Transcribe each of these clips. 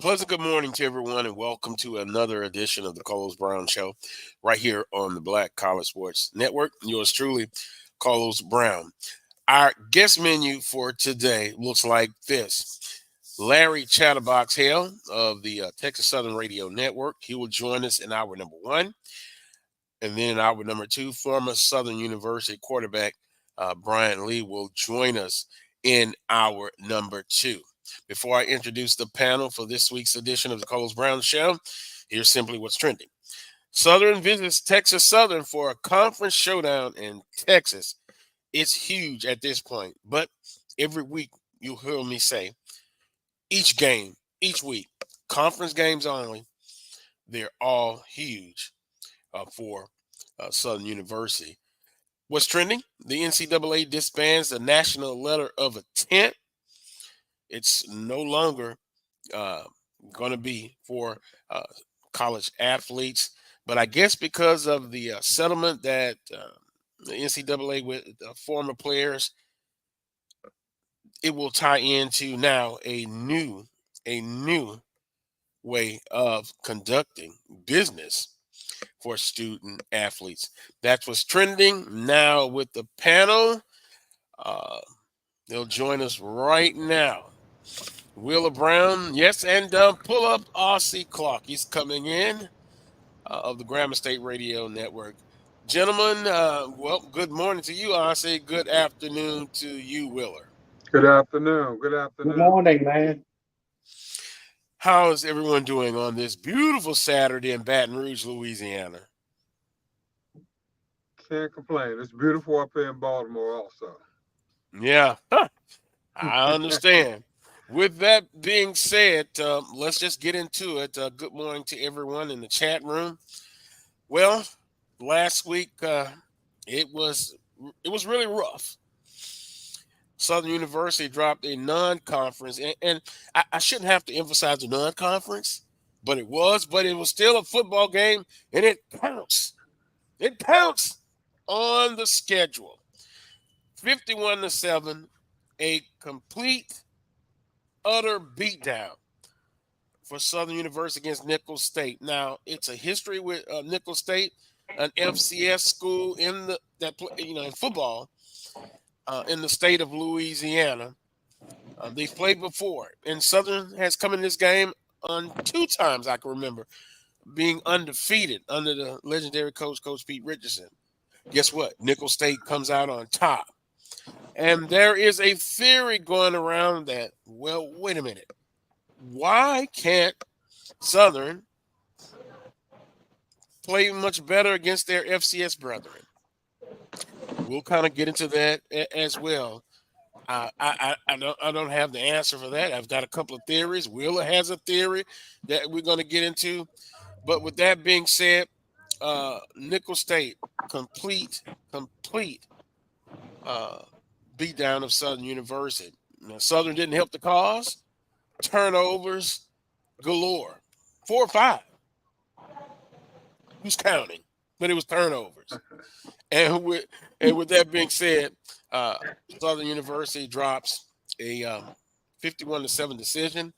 Pleasant good morning to everyone, and welcome to another edition of the Carlos Brown Show right here on the Black College Sports Network. Yours truly, Carlos Brown. Our guest menu for today looks like this. Larry Chatterbox Hale of the Texas Southern Radio Network. He will join us in hour number one. And then in hour number two, former Southern University quarterback Bryant Lee will join us in hour number two. Before I introduce the panel for this week's edition of the Carlos Brown Show, here's simply what's trending. Southern visits Texas Southern for a conference showdown in Texas. It's huge at this point, but every week you'll hear me say, each game, each week, conference games only, they're all huge for Southern University. What's trending? The NCAA disbands the National Letter of Intent. It's no longer going to be for college athletes, but I guess because of the settlement that the NCAA with former players, it will tie into now a new way of conducting business for student athletes. That's what's trending now with the panel. They'll join us right now. Wheeler Brown, yes, and pull up RC Clark. He's coming in of the Grambling State Radio Network. Gentlemen, well, good morning to you, RC. Good afternoon to you, Wheeler. Good afternoon. Good morning, man. How is everyone doing on this beautiful Saturday in Baton Rouge, Louisiana? Can't complain. It's beautiful up here in Baltimore also. Yeah, I understand. With that being said, let's just get into it. Good morning to everyone in the chat room. Well, last week it was really rough. Southern University dropped a non-conference, and I shouldn't have to emphasize the non-conference, but it was still a football game, and it counts. It counts on the schedule. 51-7, a complete, utter beatdown for Southern University against Nicholls State. Now, it's a history with Nicholls State, an FCS school in football. In the state of Louisiana. They've played before, and Southern has come in this game on two times I can remember being undefeated under the legendary Coach Pete Richardson. Guess what? Nicholls State comes out on top. And there is a theory going around that, well, wait a minute. Why can't Southern play much better against their FCS brethren? We'll kind of get into that as well. I don't have the answer for that. I've got a couple of theories. Wheeler has a theory that we're going to get into. But with that being said, Nicholls State, complete beatdown of Southern University. Now, Southern didn't help the cause. Turnovers galore. 4 or 5. Who's counting? But it was turnovers. And with that being said, Southern University drops a 51-7 decision.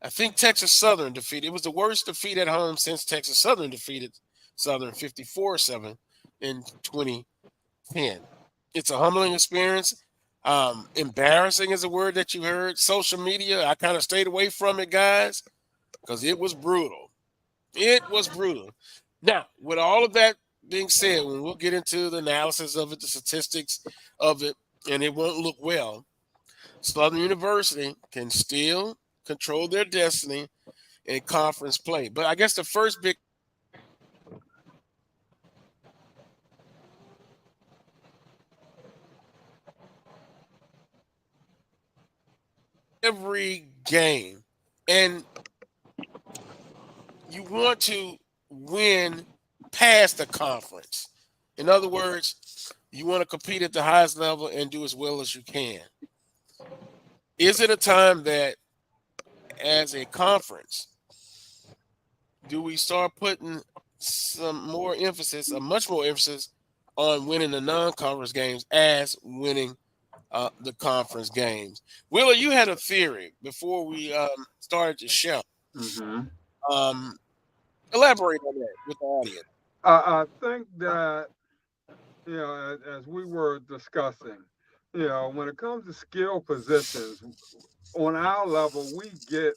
I think Texas Southern defeated. It was the worst defeat at home since Texas Southern defeated Southern 54-7 in 2010. It's a humbling experience. Embarrassing is a word that you heard. Social media, I kind of stayed away from it, guys, because it was brutal. It was brutal. Now, with all of that being said, when we'll get into the analysis of it, the statistics of it, and it won't look well, Southern University can still control their destiny in conference play. But I guess the first big every game, and you want to win past the conference. In other words, you want to compete at the highest level and do as well as you can. Is it a time that, as a conference, do we start putting some more emphasis, a much more emphasis, on winning the non-conference games as winning the conference games. Willa, you had a theory before we started the show. Mm-hmm. Um, elaborate on that with the audience. I think that, as we were discussing, when it comes to skill positions, on our level, we get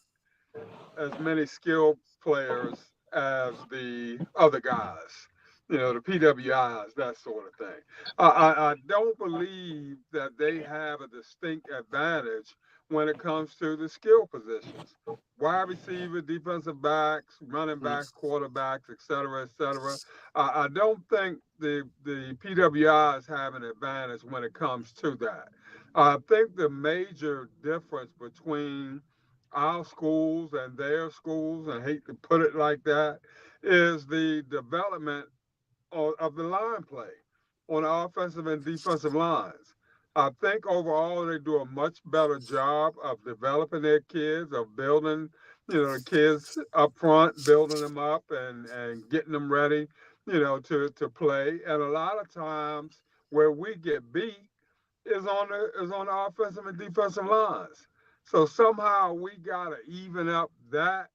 as many skilled players as the other guys, the PWIs, that sort of thing. I don't believe that they have a distinct advantage when it comes to the skill positions. Wide receiver, defensive backs, running Mhm. backs, quarterbacks, et cetera, et cetera. I don't think the PWIs have an advantage when it comes to that. I think the major difference between our schools and their schools, and I hate to put it like that, is the development of the line play on the offensive and defensive lines. I think overall they do a much better job of developing their kids, of building, the kids up front, building them up and getting them ready, to play. And a lot of times where we get beat is on the offensive and defensive lines. So somehow we gotta even up that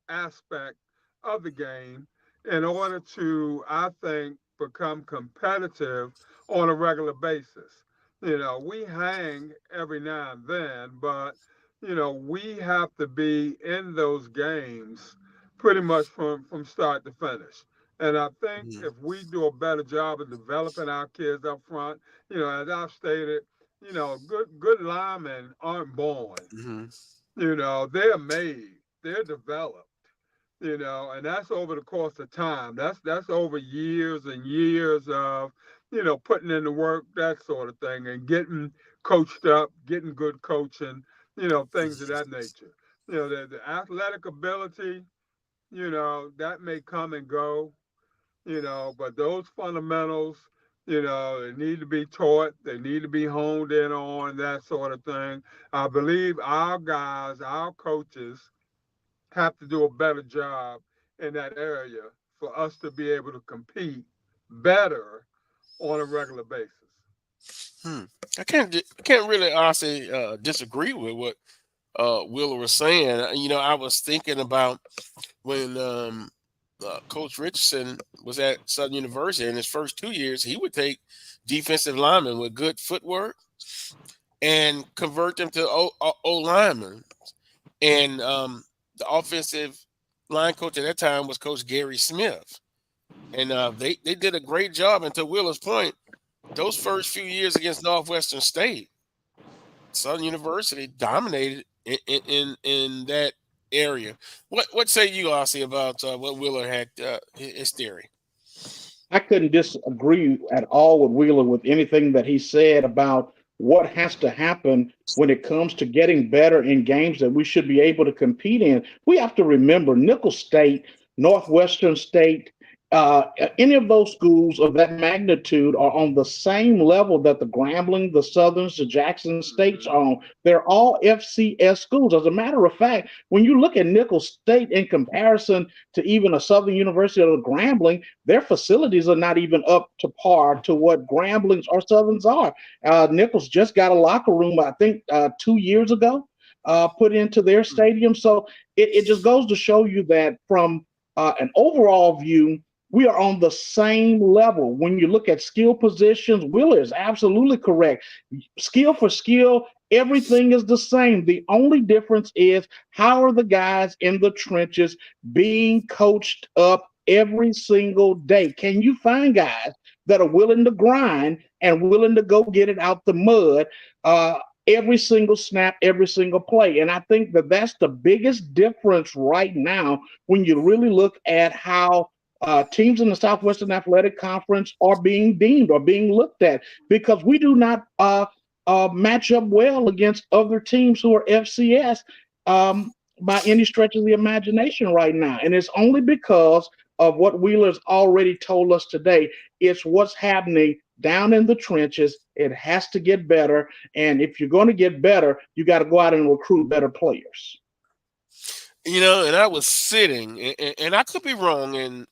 aspect of the game in order to, I think, become competitive on a regular basis. We hang every now and then, but we have to be in those games pretty much from start to finish. And I think Mhm. if we do a better job of developing our kids up front, as I've stated, good linemen aren't born. Mhm. They're made, they're developed, and that's over the course of time. That's over years and years of, putting in the work, that sort of thing, and getting coached up, getting good coaching, things of that nature. The athletic ability, that may come and go, but those fundamentals, they need to be taught, they need to be honed in on, that sort of thing. I believe our guys, our coaches, have to do a better job in that area for us to be able to compete better on a regular basis. Hmm. I can't really honestly disagree with what Willa was saying. I was thinking about when Coach Richardson was at Southern University in his first 2 years, he would take defensive linemen with good footwork and convert them to O linemen. And the offensive line coach at that time was Coach Gary Smith. And they did a great job until Willa's point. Those first few years against Northwestern State, Southern University dominated in that area. What say you, Ossie, about what Willer had his theory? I couldn't disagree at all with Wheeler with anything that he said about what has to happen when it comes to getting better in games that we should be able to compete in. We have to remember Nicholls State, Northwestern State, any of those schools of that magnitude are on the same level that the Grambling, the Southerns, the Jackson States Mm-hmm. are on. They're all FCS schools. As a matter of fact, when you look at Nicholls State in comparison to even a Southern University or a Grambling, their facilities are not even up to par to what Gramblings or Southerns are. Nicholls just got a locker room, I think, 2 years ago, put into their stadium. So it just goes to show you that from an overall view, we are on the same level. When you look at skill positions, Wheeler is absolutely correct. Skill for skill, everything is the same. The only difference is how are the guys in the trenches being coached up every single day? Can you find guys that are willing to grind and willing to go get it out the mud every single snap, every single play? And I think that that's the biggest difference right now when you really look at how teams in the Southwestern Athletic Conference are being deemed or being looked at, because we do not match up well against other teams who are FCS by any stretch of the imagination right now. And it's only because of what Wheeler's already told us today. It's what's happening down in the trenches. It has to get better. And if you're going to get better, you got to go out and recruit better players. And I was sitting, and I could be wrong, and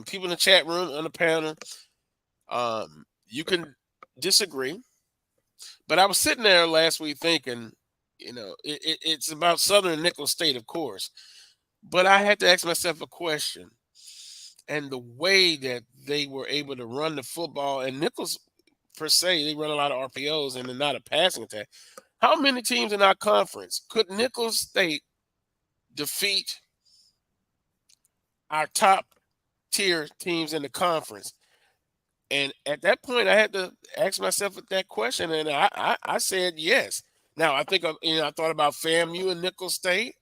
people in the chat room on the panel, you can disagree. But I was sitting there last week thinking, it's about Southern Nicholls State, of course. But I had to ask myself a question. And the way that they were able to run the football, and Nicholls, per se, they run a lot of RPOs and they're not a passing attack. How many teams in our conference could Nicholls State defeat our top tier teams in the conference? And at that point, I had to ask myself that question, and I said yes. Now I think I thought about FAMU and Nicholls State,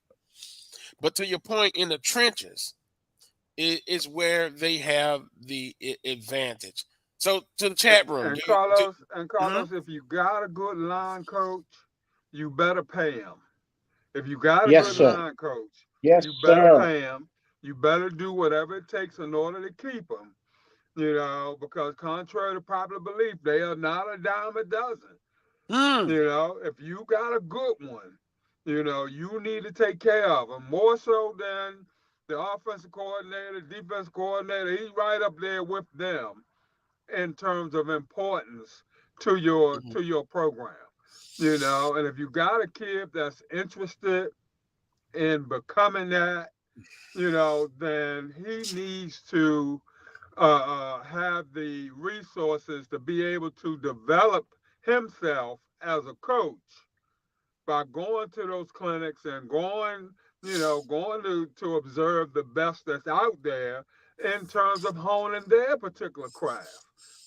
but to your point, in the trenches is where they have the advantage. So to the chat room, And Carlos, Mhm. if you got a good line coach, you better pay him. If you got a Yes, good sir. line coach, Yes, you better sir. pay him. You better do whatever it takes in order to keep him. Because contrary to popular belief, they are not a dime a dozen. Mm, If you got a good one, you need to take care of him more so than the offensive coordinator, defensive coordinator. He's right up there with them in terms of importance to your mhm, to your program. And if you got a kid that's interested in becoming that, then he needs to have the resources to be able to develop himself as a coach by going to those clinics and going to observe the best that's out there in terms of honing their particular craft.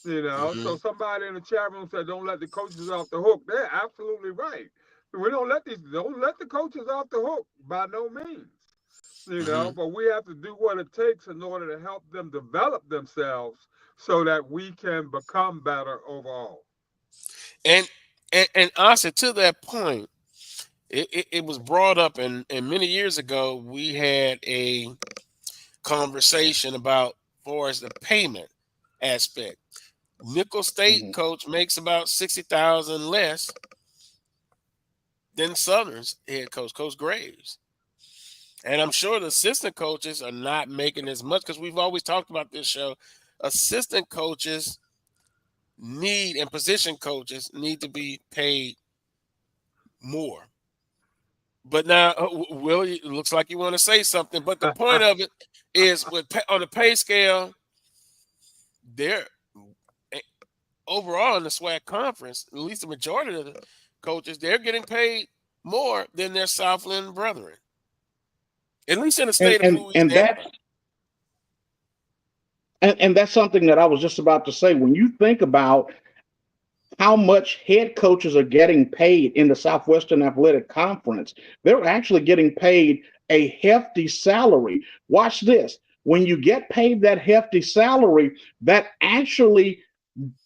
So mhm, somebody in the chat room said, "Don't let the coaches off the hook." They're absolutely right. We don't let the coaches off the hook by no means. mhm. But we have to do what it takes in order to help them develop themselves so that we can become better overall. And and honestly, to that point, it was brought up, and many years ago we had a conversation about for as the payment aspect. Nicholls State Mhm. coach makes about 60,000 less than Southern's head coach, Coach Graves. And I'm sure the assistant coaches are not making as much because we've always talked about this show. Assistant coaches need and position coaches need to be paid more. But now, Will, it looks like you want to say something. But the point of it is, on the pay scale, they're eh, overall in the SWAC conference, at least the majority of the coaches, they're getting paid more than their Southland brethren, at least in the And state of and and Louisiana. that's and that's something that I was just about to say. When you think about how much head coaches are getting paid in the Southwestern Athletic Conference, they're actually getting paid a hefty salary. Watch this. When you get paid that hefty salary, that actually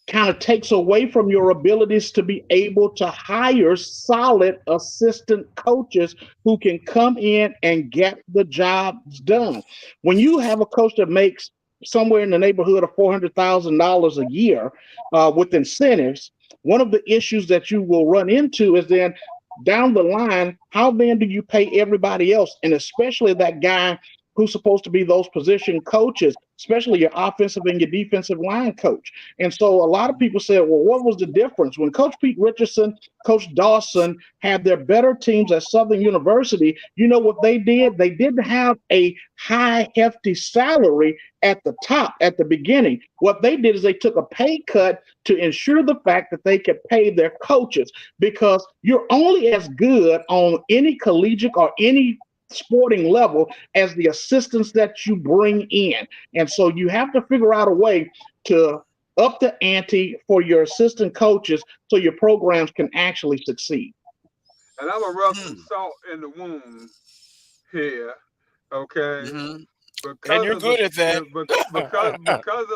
kind of takes away from your abilities to be able to hire solid assistant coaches who can come in and get the jobs done. When you have a coach that makes somewhere in the neighborhood of $400,000 a year with incentives, one of the issues that you will run into is then down the line, how then do you pay everybody else, and especially that guy who's supposed to be those position coaches, especially your offensive and your defensive line coach? And so a lot of people said, well, what was the difference? When Coach Pete Richardson, Coach Dawson had their better teams at Southern University, you know what they did? They didn't have a high, hefty salary at the top, at the beginning. What they did is they took a pay cut to ensure the fact that they could pay their coaches, because you're only as good on any collegiate or any sporting level as the assistants that you bring in. And so you have to figure out a way to up the ante for your assistant coaches so your programs can actually succeed. And I'm gonna rub some Hmm. salt in the wound here, okay? Hmm. And Because you're of the, good at that.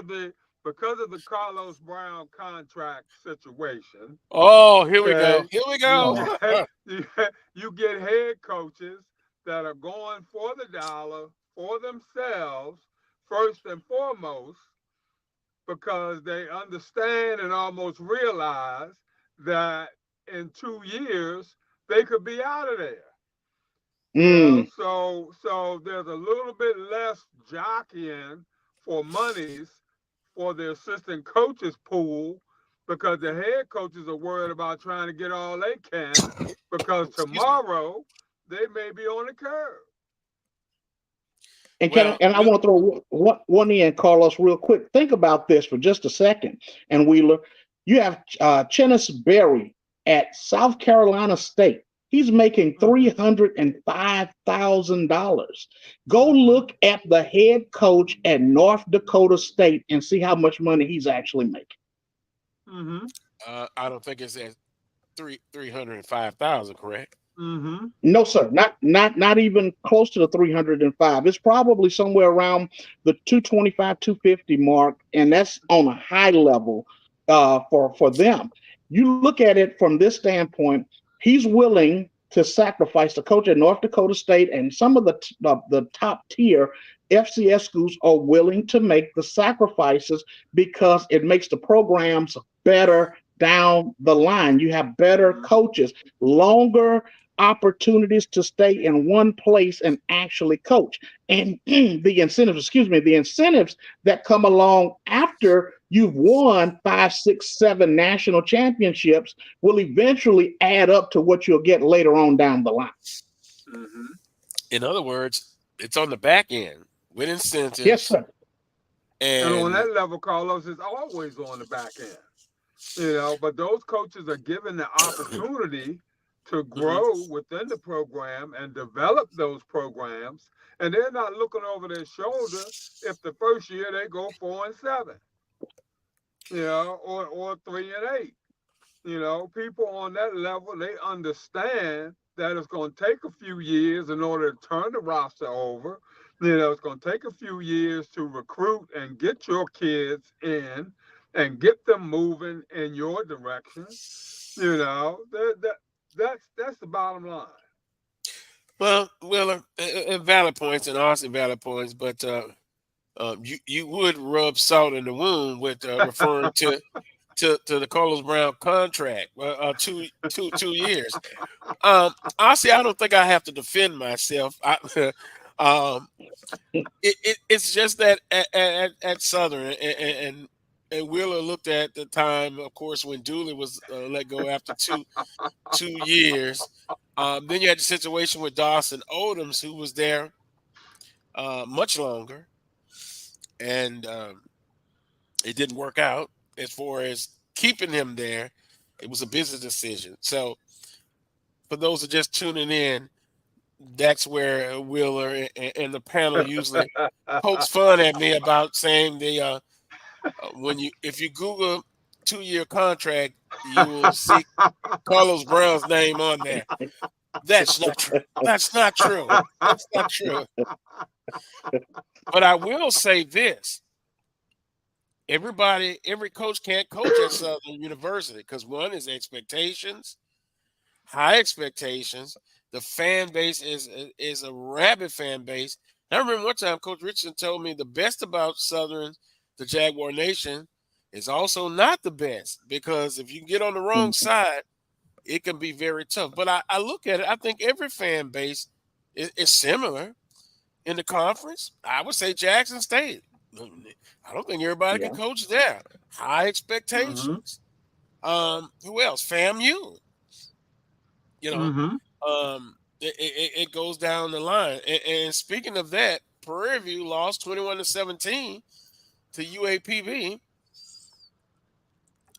the because of the Carlos Brown contract situation, Oh, here we go. okay, Here we you go. get you get head coaches that are going for the dollar for themselves first and foremost, because they understand and almost realize that in 2 years they could be out of there. Mm, So there's a little bit less jockeying for monies for the assistant coaches pool because the head coaches are worried about trying to get all they can because Excuse me. tomorrow they may be on the curve. And Well, I want to throw one in, Carlos, real quick. Think about this for just a second. And Wheeler, you have Chennis Berry at South Carolina State. He's making $305,000. Go look at the head coach at North Dakota State and see how much money he's actually making. Mm-hmm. I don't think it's at 305,000, correct? Mm-hmm. No, sir, not even close to the 305. It's probably somewhere around the 225, 250 mark, and that's on a high level for them. You look at it from this standpoint, he's willing to sacrifice. The coach at North Dakota State and some of the top tier FCS schools are willing to make the sacrifices because it makes the programs better down the line. You have better coaches, longer opportunities to stay in one place and actually coach. And the incentives that come along after you've won 5, 6, 7 national championships will eventually add up to what you'll get later on down the line. Mm-hmm. In other words, it's on the back end with Yes, incentives. sir. And on And that level, Carlos, is always on the back end. But those coaches are given the opportunity to mhm. grow within the program and develop those programs, and they're not looking over their shoulder if the first year they go 4-7, or 3-8. People on that level, they understand that it's going to take a few years in order to turn the roster over. It's going to take a few years to recruit and get your kids in and get them moving in your direction. That's the bottom line. Well, valid points and also valid points, but you would rub salt in the wound with referring to the Carlos Brown contract, 2 years. Honestly, I don't think I have to defend myself. Um, it's just that at Southern and Wheeler looked at the time, of course, when Dooley was let go after 2 years. Then you had the situation with Dawson Odoms, who was there much longer, and it didn't work out as far as keeping him there. It was a business decision. So, for those who are just tuning in, that's where Wheeler and the panel usually pokes fun at me about saying if you Google 2-year contract, you will see Carlos Brown's name on there. That's not true. That's not true. That's not true. But I will say this. Every coach can't coach at Southern University because one is expectations, high expectations. The fan base is a rabid fan base. I remember one time Coach Richardson told me the best about Southern, the Jaguar Nation, is also not the best because if you get on the wrong side, it can be very tough. But I look at it, I think every fan base is similar in the conference. I would say Jackson State. I don't think everybody can Yeah. coach there. High Mm-hmm. expectations. Who else? FAMU. You know, Mm-hmm. it goes down the line. And speaking of that, Prairie View lost 21-17 to UAPB.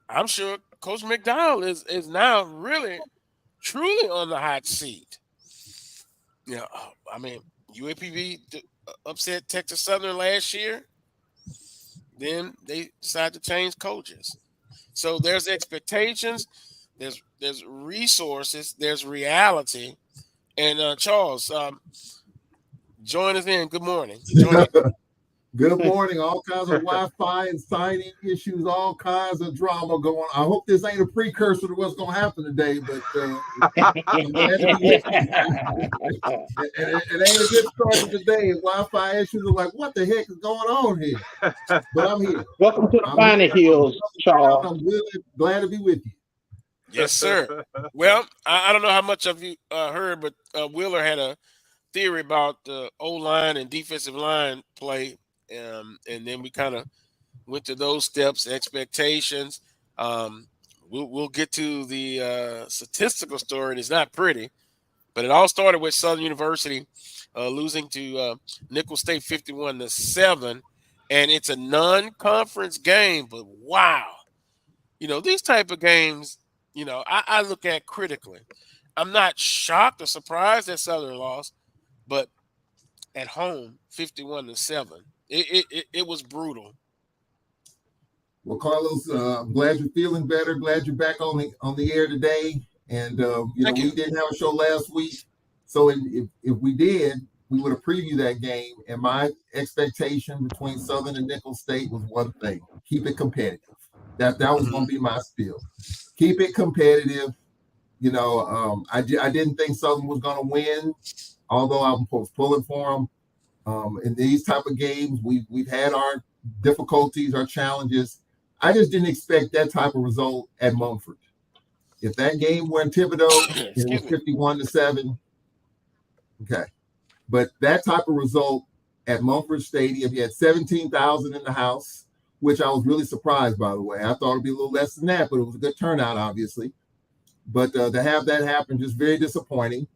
I'm sure Coach McDowell is now really truly on the hot seat. I mean, UAPB upset Texas Southern last year. Then they decided to change coaches. So there's expectations, there's resources, there's reality. And Charles, join us in. Good morning. Join in. Good morning. All kinds of Wi-Fi and signing issues, all kinds of drama going on. I hope this ain't a precursor to what's going to happen today, but I'm glad to be with you. It ain't a good start to the day. Wi-Fi issues are like, what the heck is going on here? But I'm here. Welcome to the I'm Finer here. Hills, Charles. I'm really glad to be with you. Yes, sir. Well, I don't know how much of you heard, but Wheeler had a theory about the O-line and defensive line play. And then we kind of went to those steps, expectations. We'll get to the statistical story, and it's not pretty, but it all started with Southern University losing to Nicholls State 51-7, and it's a non-conference game. But wow, these type of games, I look at critically. I'm not shocked or surprised that Southern lost, but at home, 51-7, it was brutal. Well, Carlos, I'm glad you're feeling better. Glad you're back on the air today. And Thank you. we didn't have a show last week, so if we did, we would have previewed that game. And my expectation between Southern and Nicholls State was one thing: keep it competitive. That was going to be my spiel. Keep it competitive. I didn't think Southern was going to win, although I was pulling for them. In these type of games, we've had our difficulties, our challenges. I just didn't expect that type of result at Mumford. If that game were in Thibodeau, it was 51-7. Okay. But that type of result at Mumford Stadium, you had 17,000 in the house, which I was really surprised, by the way. I thought it'd be a little less than that, but it was a good turnout, obviously. But to have that happen, just very disappointing.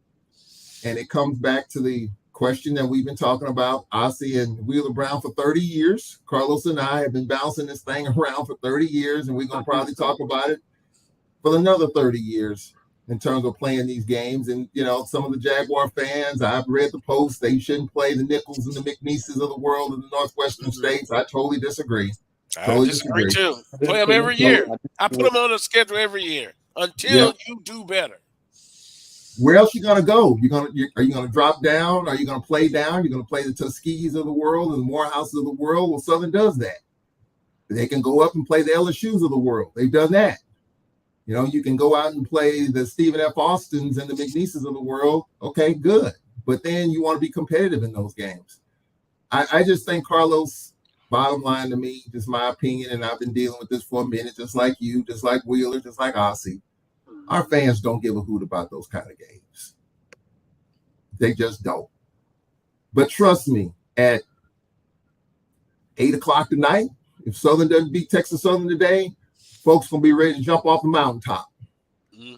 And it comes back to the question that we've been talking about, Ossie and Wheeler Brown, for 30 years. Carlos and I have been bouncing this thing around for 30 years, and we're going to probably talk about it for another 30 years in terms of playing these games. And, some of the Jaguar fans, I've read the post, they shouldn't play the Nicholls and the McNeeses of the world in the Northwestern states. I totally disagree. I disagree too. Play them every year. I put them on the schedule every year until you do better. Where else you gonna go? Are you gonna drop down? Are you gonna play down? You're gonna play the Tuskegees of the world and the Morehouses of the world? Well, Southern does that. They can go up and play the LSUs of the world. They've done that. You can go out and play the Stephen F. Austins and the McNeeses of the world. Okay, good. But then you want to be competitive in those games. I just think, Carlos, bottom line to me, just my opinion, and I've been dealing with this for a minute, just like you, just like Wheeler, just like Ossie. Our fans don't give a hoot about those kind of games. They just don't. But trust me, at 8 o'clock tonight, if Southern doesn't beat Texas Southern today, folks going to be ready to jump off the mountaintop. Mm-hmm.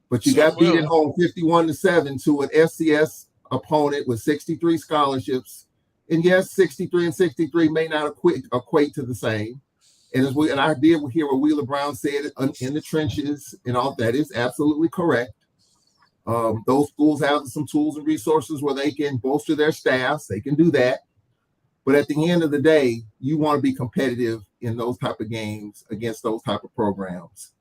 But you got beat at home 51-7 to an FCS opponent with 63 scholarships. And yes, 63 and 63 may not equate to the same. And I did hear what Wheeler Brown said in the trenches and all that is absolutely correct. Those schools have some tools and resources where they can bolster their staffs. They can do that. But at the end of the day, you want to be competitive in those type of games against those type of programs.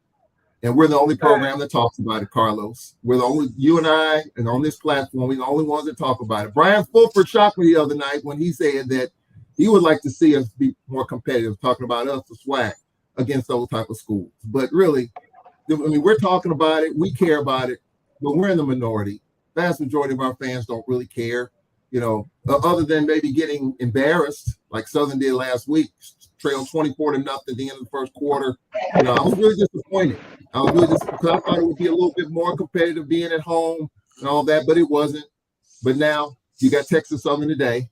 And we're the only program that talks about it, Carlos. We're the only, you and I, and on this platform, we're the only ones that talk about it. Brian Fulford shocked me the other night when he said that he would like to see us be more competitive, talking about us, the SWAC, against those type of schools. But really, we're talking about it. We care about it, but we're in the minority. Vast majority of our fans don't really care, other than maybe getting embarrassed like Southern did last week, trailed 24-0 at the end of the first quarter. I was really disappointed. Because I thought it would be a little bit more competitive being at home and all that, but it wasn't. But now you got Texas Southern today,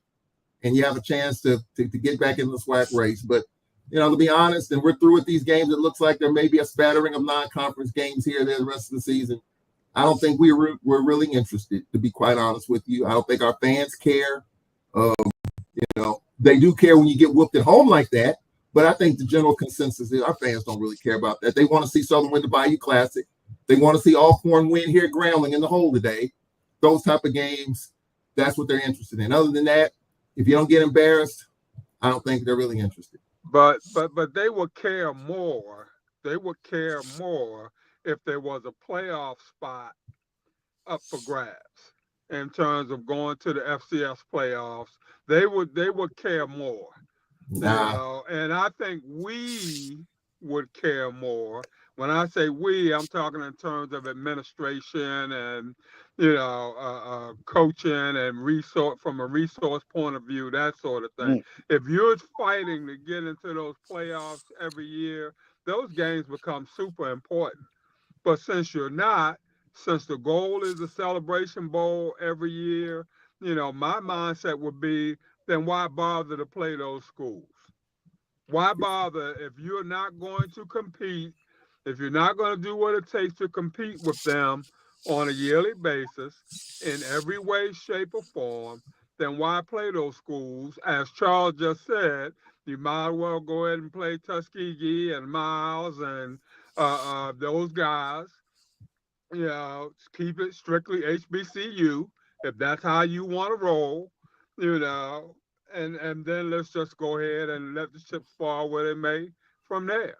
and you have a chance to get back in the SWAC race. But, to be honest, and we're through with these games, it looks like there may be a spattering of non-conference games here and there the rest of the season. I don't think we're really interested, to be quite honest with you. I don't think our fans care. They do care when you get whooped at home like that. But I think the general consensus is our fans don't really care about that. They want to see Southern win the Bayou Classic. They want to see Alcorn win here at Grambling in the hole today. Those type of games, that's what they're interested in. Other than that, if you don't get embarrassed, I don't think they're really interested. But they would care more. They would care more if there was a playoff spot up for grabs in terms of going to the FCS playoffs. They would care more. And I think we would care more. When I say we, I'm talking in terms of administration and, coaching and resource from a resource point of view, that sort of thing. If you're fighting to get into those playoffs every year, those games become super important. But since you're not, since the goal is a Celebration Bowl every year, my mindset would be, then why bother to play those schools? Why bother if you're not going to compete If you're not going to do what it takes to compete with them on a yearly basis in every way, shape, or form, then why play those schools? As Charles just said, you might as well go ahead and play Tuskegee and Miles and those guys. You know, keep it strictly HBCU if that's how you want to roll. You know, and then let's just go ahead and let the chips fall where they may from there.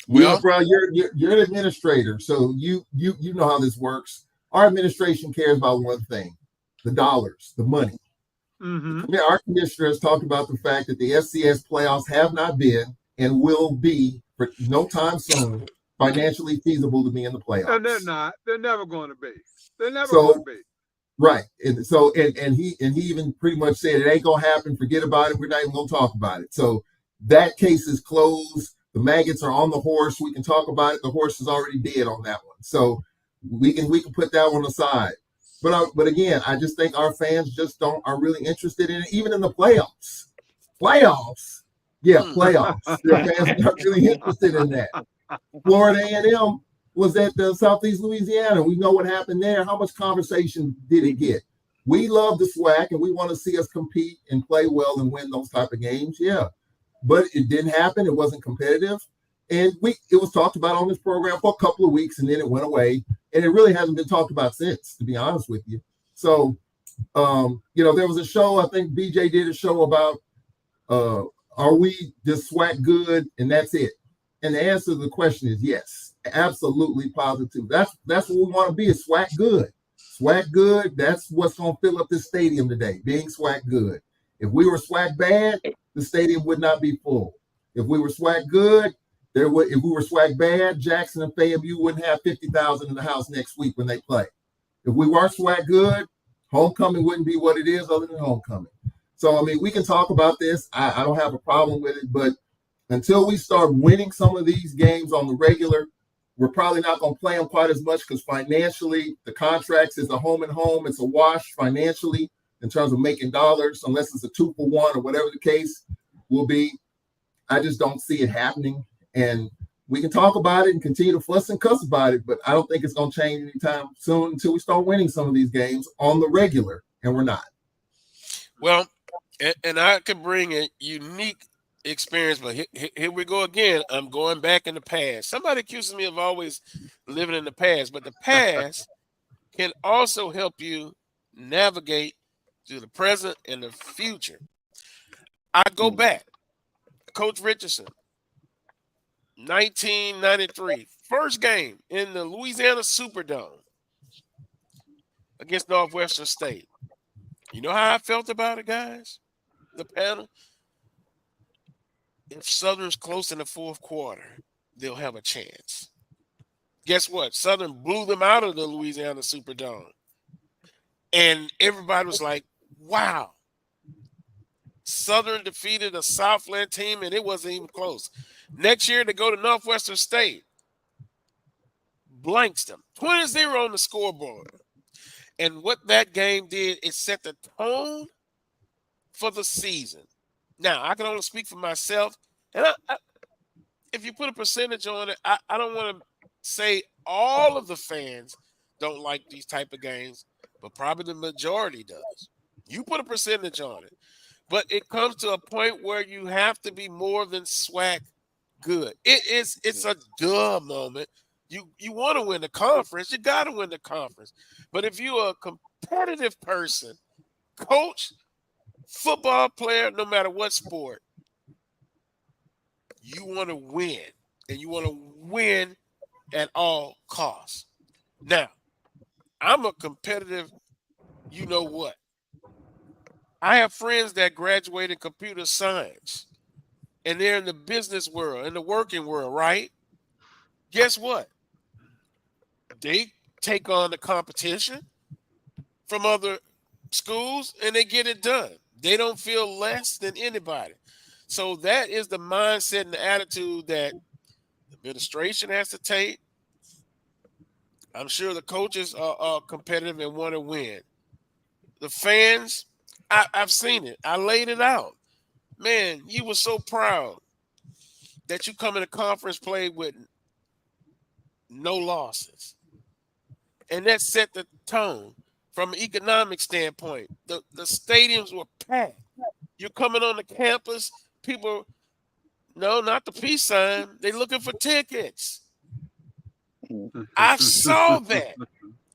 Well, bro, you're an administrator, so you know how this works. Our administration cares about one thing: the dollars, the money. Mm-hmm. Our commissioner has talked about the fact that the FCS playoffs have not been and will be for no time soon financially feasible to be in the playoffs. And they're not. They're never going to be. They're never So, going to be. right. And so and he even pretty much said it ain't gonna happen. Forget about it. We're not even gonna talk about it. So that case is closed. The maggots are on the horse. We can talk about it. The horse is already dead on that one. So we can put that one aside. But again, I just think our fans just are really interested in it, even in the playoffs. Playoffs, yeah, playoffs. Their fans are not really interested in that. Florida A&M was at the Southeast Louisiana. We know what happened there. How much conversation did it get? We love the SWAC, and we want to see us compete and play well and win those type of games. Yeah, but it didn't happen. It wasn't competitive. And it was talked about on this program for a couple of weeks, and then it went away. And it really hasn't been talked about since, to be honest with you. So, there was a show, I think BJ did a show about, are we just SWAC good and that's it? And the answer to the question is yes, absolutely positive. That's what we want to be, is SWAC good. SWAC good, that's what's going to fill up this stadium today, being SWAC good. If we were SWAC bad, the stadium would not be full. If we were SWAC good, if we were SWAC bad, Jackson and FAMU wouldn't have 50,000 in the house next week when they play. If we weren't SWAC good, homecoming wouldn't be what it is other than homecoming. So, I mean, we can talk about this. I don't have a problem with it, but until we start winning some of these games on the regular, we're probably not going to play them quite as much because financially, the contracts is a home and home. It's a wash financially in terms of making dollars, unless it's a 2-for-1 or whatever the case will be. I just don't see it happening. And we can talk about it and continue to fuss and cuss about it, but I don't think it's going to change anytime soon until we start winning some of these games on the regular, and we're not. Well, and I could bring a unique experience, but here we go again. I'm going back in the past. Somebody accuses me of always living in the past, but the past can also help you navigate to the present and the future. I go back. Coach Richardson, 1993, first game in the Louisiana Superdome against Northwestern State. You know how I felt about it, guys? The panel? If Southern's close in the fourth quarter, they'll have a chance. Guess what? Southern blew them out of the Louisiana Superdome. And everybody was like, wow. Southern defeated a Southland team, and it wasn't even close. Next year, they go to Northwestern State. Blanks them. 20-0 on the scoreboard. And what that game did, it set the tone for the season. Now, I can only speak for myself. And if you put a percentage on it, I don't want to say all of the fans don't like these type of games, but probably the majority does. You put a percentage on it. But it comes to a point where you have to be more than SWAC good. It's a duh moment. You want to win the conference, you got to win the conference. But if you're a competitive person, coach, football player, no matter what sport, you want to win, and you want to win at all costs. Now, I'm a competitive, you know what? I have friends that graduated computer science, and they're in the business world, in the working world, right? Guess what? They take on the competition from other schools, and they get it done. They don't feel less than anybody. So that is the mindset and the attitude that the administration has to take. I'm sure the coaches are competitive and want to win. The fans, I've seen it. I laid it out. Man, you were so proud that you come in a conference play with no losses. And that set the tone from an economic standpoint. The stadiums were packed. You're coming on the campus, people, no, not the peace sign. They're looking for tickets. I saw that.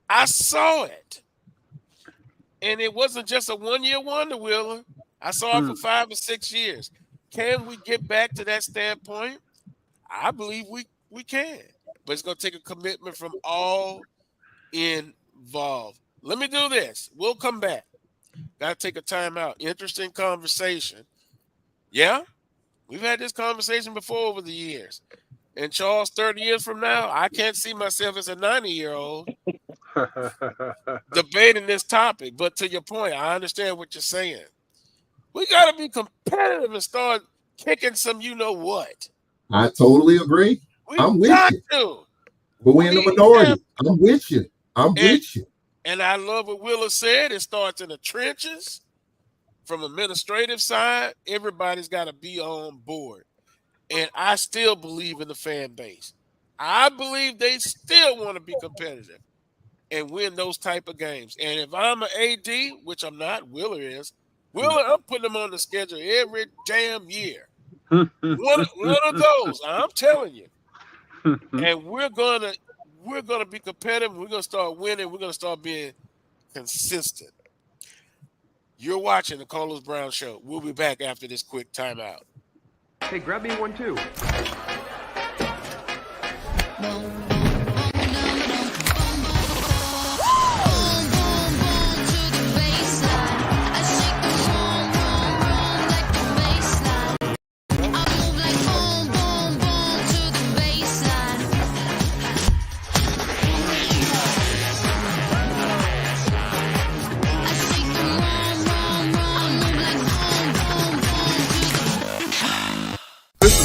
I saw it. And it wasn't just a one-year wonder, Wheeler. I saw it for 5 or 6 years. Can we get back to that standpoint? I believe we can. But it's going to take a commitment from all involved. Let me do this. We'll come back. Got to take a time out. Interesting conversation. Yeah, we've had this conversation before over the years. And Charles, 30 years from now, I can't see myself as a 90-year-old debating this topic. But to your point, I understand what you're saying. We got to be competitive and start kicking some you-know-what. I totally agree. I'm with you. But we're in the minority. I'm with you. I'm with you. And I love what Willa said. It starts in the trenches. From administrative side, everybody's got to be on board. And I still believe in the fan base. I believe they still want to be competitive and win those type of games. And if I'm an AD, which I'm not, Willer is, I'm putting them on the schedule every damn year. one of those, I'm telling you. And we're gonna be competitive. We're gonna start winning. We're gonna start being consistent. You're watching the Carlos Brown Show. We'll be back after this quick timeout. Hey, grab me one too.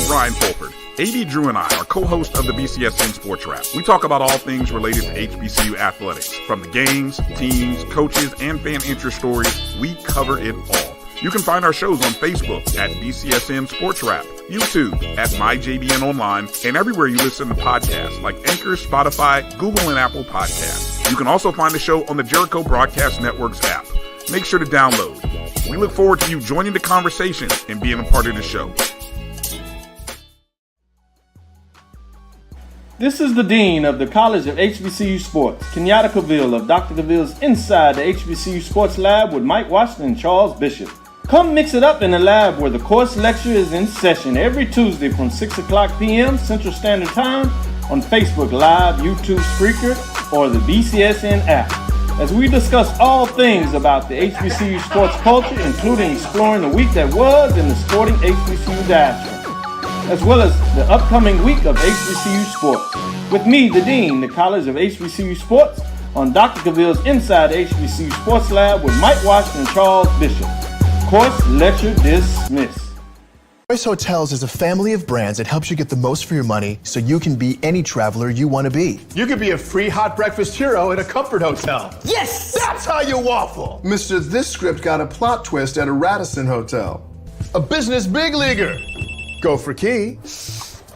Brian Fulford. AD Drew and I are co-hosts of the BCSN Sports Wrap. We talk about all things related to HBCU athletics. From the games, teams, coaches, and fan interest stories, we cover it all. You can find our shows on Facebook at BCSN Sports Wrap, YouTube at MyJBN Online, and everywhere you listen to podcasts like Anchor, Spotify, Google, and Apple Podcasts. You can also find the show on the Jericho Broadcast Network's app. Make sure to download. We look forward to you joining the conversation and being a part of the show. This is the Dean of the College of HBCU Sports, Kenyatta Cavill of Dr. Cavill's Inside the HBCU Sports Lab with Mike Washington and Charles Bishop. Come mix it up in the lab where the course lecture is in session every Tuesday from 6 o'clock p.m. Central Standard Time on Facebook Live, YouTube Spreaker, or the BCSN app. As we discuss all things about the HBCU sports culture, including exploring the week that was in the sporting HBCU diaspora, as well as the upcoming week of HBCU sports. With me, the Dean, the College of HBCU Sports, on Dr. Cavill's Inside the HBCU Sports Lab with Mike Washington and Charles Bishop. Course lecture dismissed. Choice Hotels is a family of brands that helps you get the most for your money so you can be any traveler you want to be. You could be a free hot breakfast hero at a comfort hotel. Yes! That's how you waffle. Mister, this script got a plot twist at a Radisson Hotel. A business big leaguer. Go for key.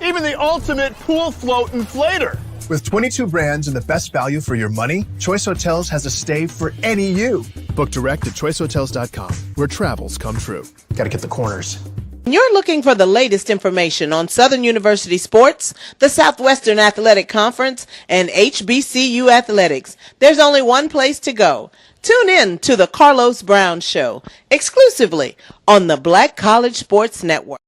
Even the ultimate pool float inflator. With 22 brands and the best value for your money, Choice Hotels has a stay for any you. Book direct at choicehotels.com, where travels come true. Gotta get the corners. You're looking for the latest information on Southern University sports, the Southwestern Athletic Conference, and HBCU athletics. There's only one place to go. Tune in to the Carlos Brown Show, exclusively on the Black College Sports Network.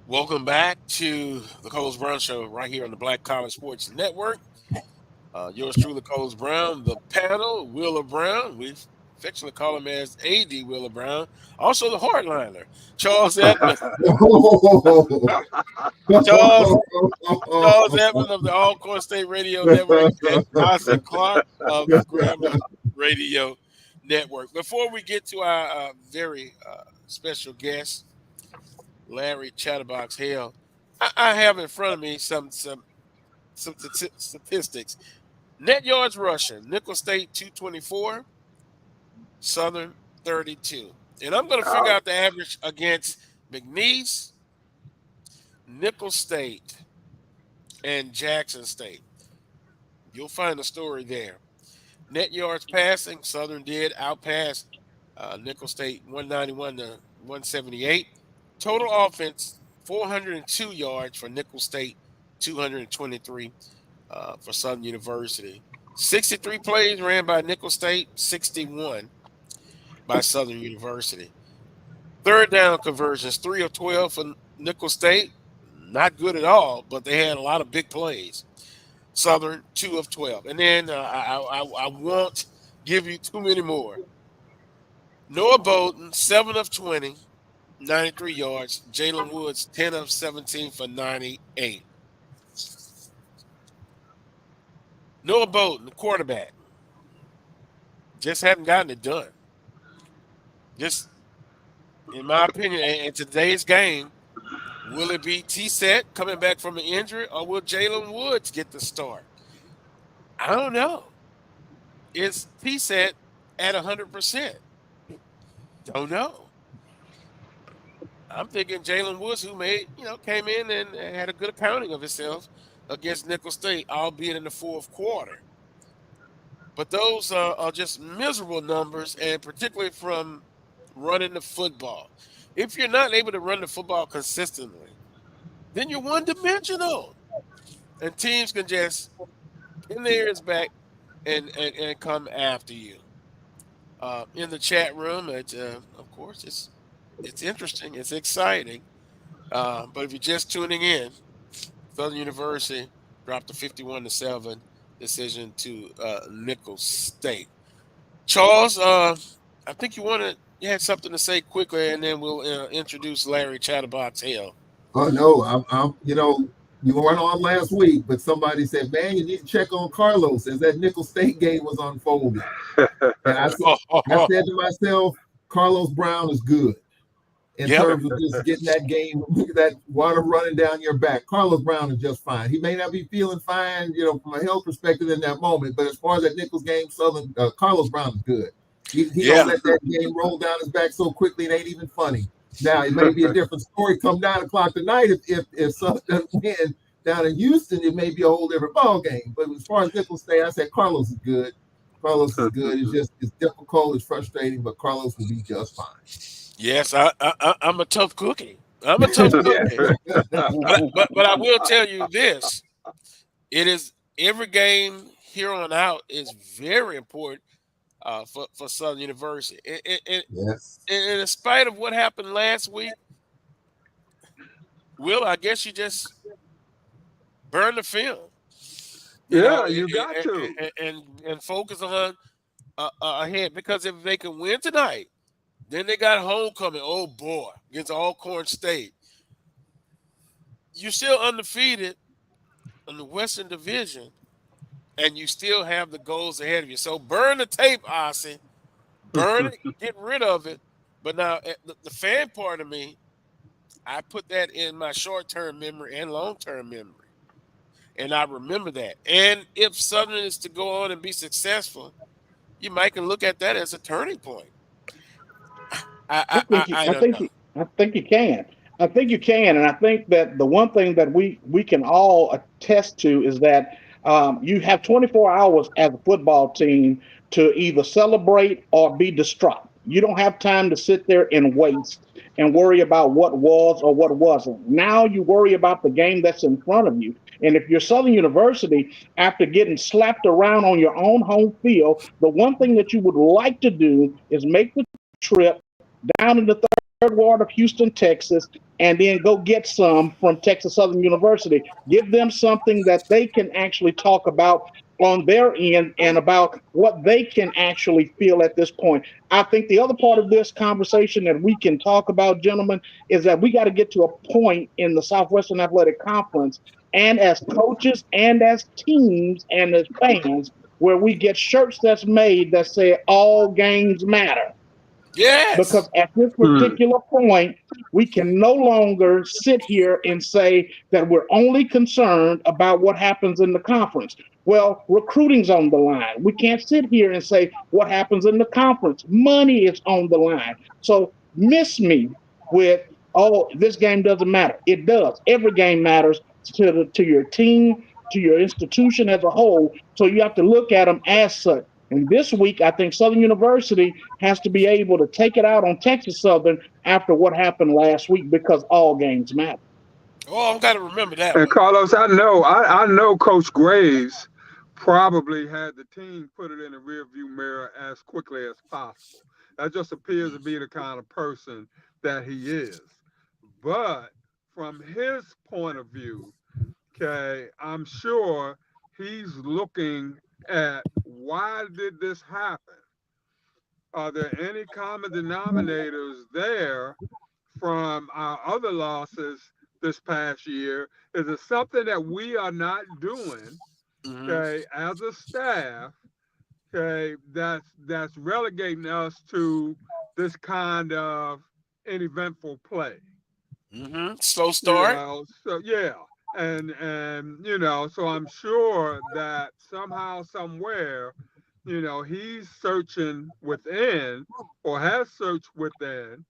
Welcome back to the Coles Brown Show right here on the Black College Sports Network. Yours truly, Coles Brown. The panel, Wheeler Brown. We affectionately call him as A.D. Wheeler Brown. Also the hardliner, Charles Edmond. Charles Edmond of the All-Core State Radio Network and Austin Clark of the Grambling Radio Network. Before we get to our very special guest, Larry Chatterbox Hale, I have in front of me some statistics. Net yards rushing, Nicholls State 224, Southern 32. And I'm going to figure out the average against McNeese, Nicholls State, and Jackson State. You'll find the story there. Net yards passing, Southern did outpass Nicholls State 191 to 178. Total offense, 402 yards for Nicholls State, 223 for Southern University. 63 plays ran by Nicholls State, 61 by Southern University. Third down conversions, 3 of 12 for Nicholls State. Not good at all, but they had a lot of big plays. Southern, 2 of 12. And then I won't give you too many more. Noah Bolden, 7 of 20, 93 yards. Jalen Woods, 10 of 17 for 98. Noah Bolden, the quarterback, just hadn't gotten it done. Just, in my opinion, in today's game, will it be T-Set coming back from an injury, or will Jalen Woods get the start? I don't know. Is T-Set at 100%? Don't know. I'm thinking Jalen Woods, who came in and had a good accounting of himself against Nicholls State, albeit in the fourth quarter. But those are just miserable numbers, and particularly from running the football. If you're not able to run the football consistently, then you're one-dimensional. And teams can just pin their ears back and come after you. In the chat room, of course, it's interesting. It's exciting. But if you're just tuning in, Southern University dropped a 51-7 decision to Nicholls State. Charles, I think you had something to say quickly, and then we'll introduce Larry Chatterbox Hale. Oh no, I'm you weren't on last week, but somebody said, man, you need to check on Carlos as that Nicholls State game was unfolding. And I said to myself, Carlos Brown is good in terms of just getting that game, that water running down your back. Carlos Brown is just fine. He may not be feeling fine, from a health perspective in that moment, but as far as that Nicholls game, Carlos Brown is good. He don't let that game roll down his back so quickly, it ain't even funny. Now, it may be a different story come 9 o'clock tonight. If Southern doesn't win down in Houston, it may be a whole different ball game. But as far as Nicholls State, I said Carlos is good. Carlos is good. It's difficult, it's frustrating, but Carlos will be just fine. Yes, I'm a tough cookie. I'm a tough cookie. But I will tell you this. It is every game here on out is very important for Southern University. Yes. And in spite of what happened last week, Will, I guess you just burn the film. You got to. And focus on ahead, because if they can win tonight, then they got homecoming. Oh boy, against Alcorn State. You're still undefeated in the Western Division, and you still have the goals ahead of you. So burn the tape, Aussie. Burn it, get rid of it. But now the fan part of me, I put that in my short-term memory and long-term memory. And I remember that. And if Southern is to go on and be successful, you might can look at that as a turning point. I think you can. I think you can, and I think that the one thing that we can all attest to is that you have 24 hours as a football team to either celebrate or be distraught. You don't have time to sit there and waste and worry about what was or what wasn't. Now you worry about the game that's in front of you. And if you're Southern University, after getting slapped around on your own home field, the one thing that you would like to do is make the trip down in the third third ward of Houston, Texas, and then go get some from Texas Southern University. Give them something that they can actually talk about on their end and about what they can actually feel at this point. I think the other part of this conversation that we can talk about, gentlemen, is that we got to get to a point in the Southwestern Athletic Conference and as coaches and as teams and as fans where we get shirts that's made that say all games matter. Yes. Because at this particular point, we can no longer sit here and say that we're only concerned about what happens in the conference. Well, recruiting's on the line. We can't sit here and say what happens in the conference. Money is on the line. So miss me with, oh, this game doesn't matter. It does. Every game matters to your team, to your institution as a whole. So you have to look at them as such. And this week, I think Southern University has to be able to take it out on Texas Southern after what happened last week because all games matter. Oh, I've got to remember that. And Carlos, I know Coach Graves probably had the team put it in the rearview mirror as quickly as possible. That just appears to be the kind of person that he is. But from his point of view, okay, I'm sure he's looking at why did this happen? Are there any common denominators there from our other losses this past year? Is it something that we are not doing, okay, as a staff, okay, that's relegating us to this kind of uneventful play? Slow start. So yeah. And so I'm sure that somehow, somewhere, he's searching within or has searched within.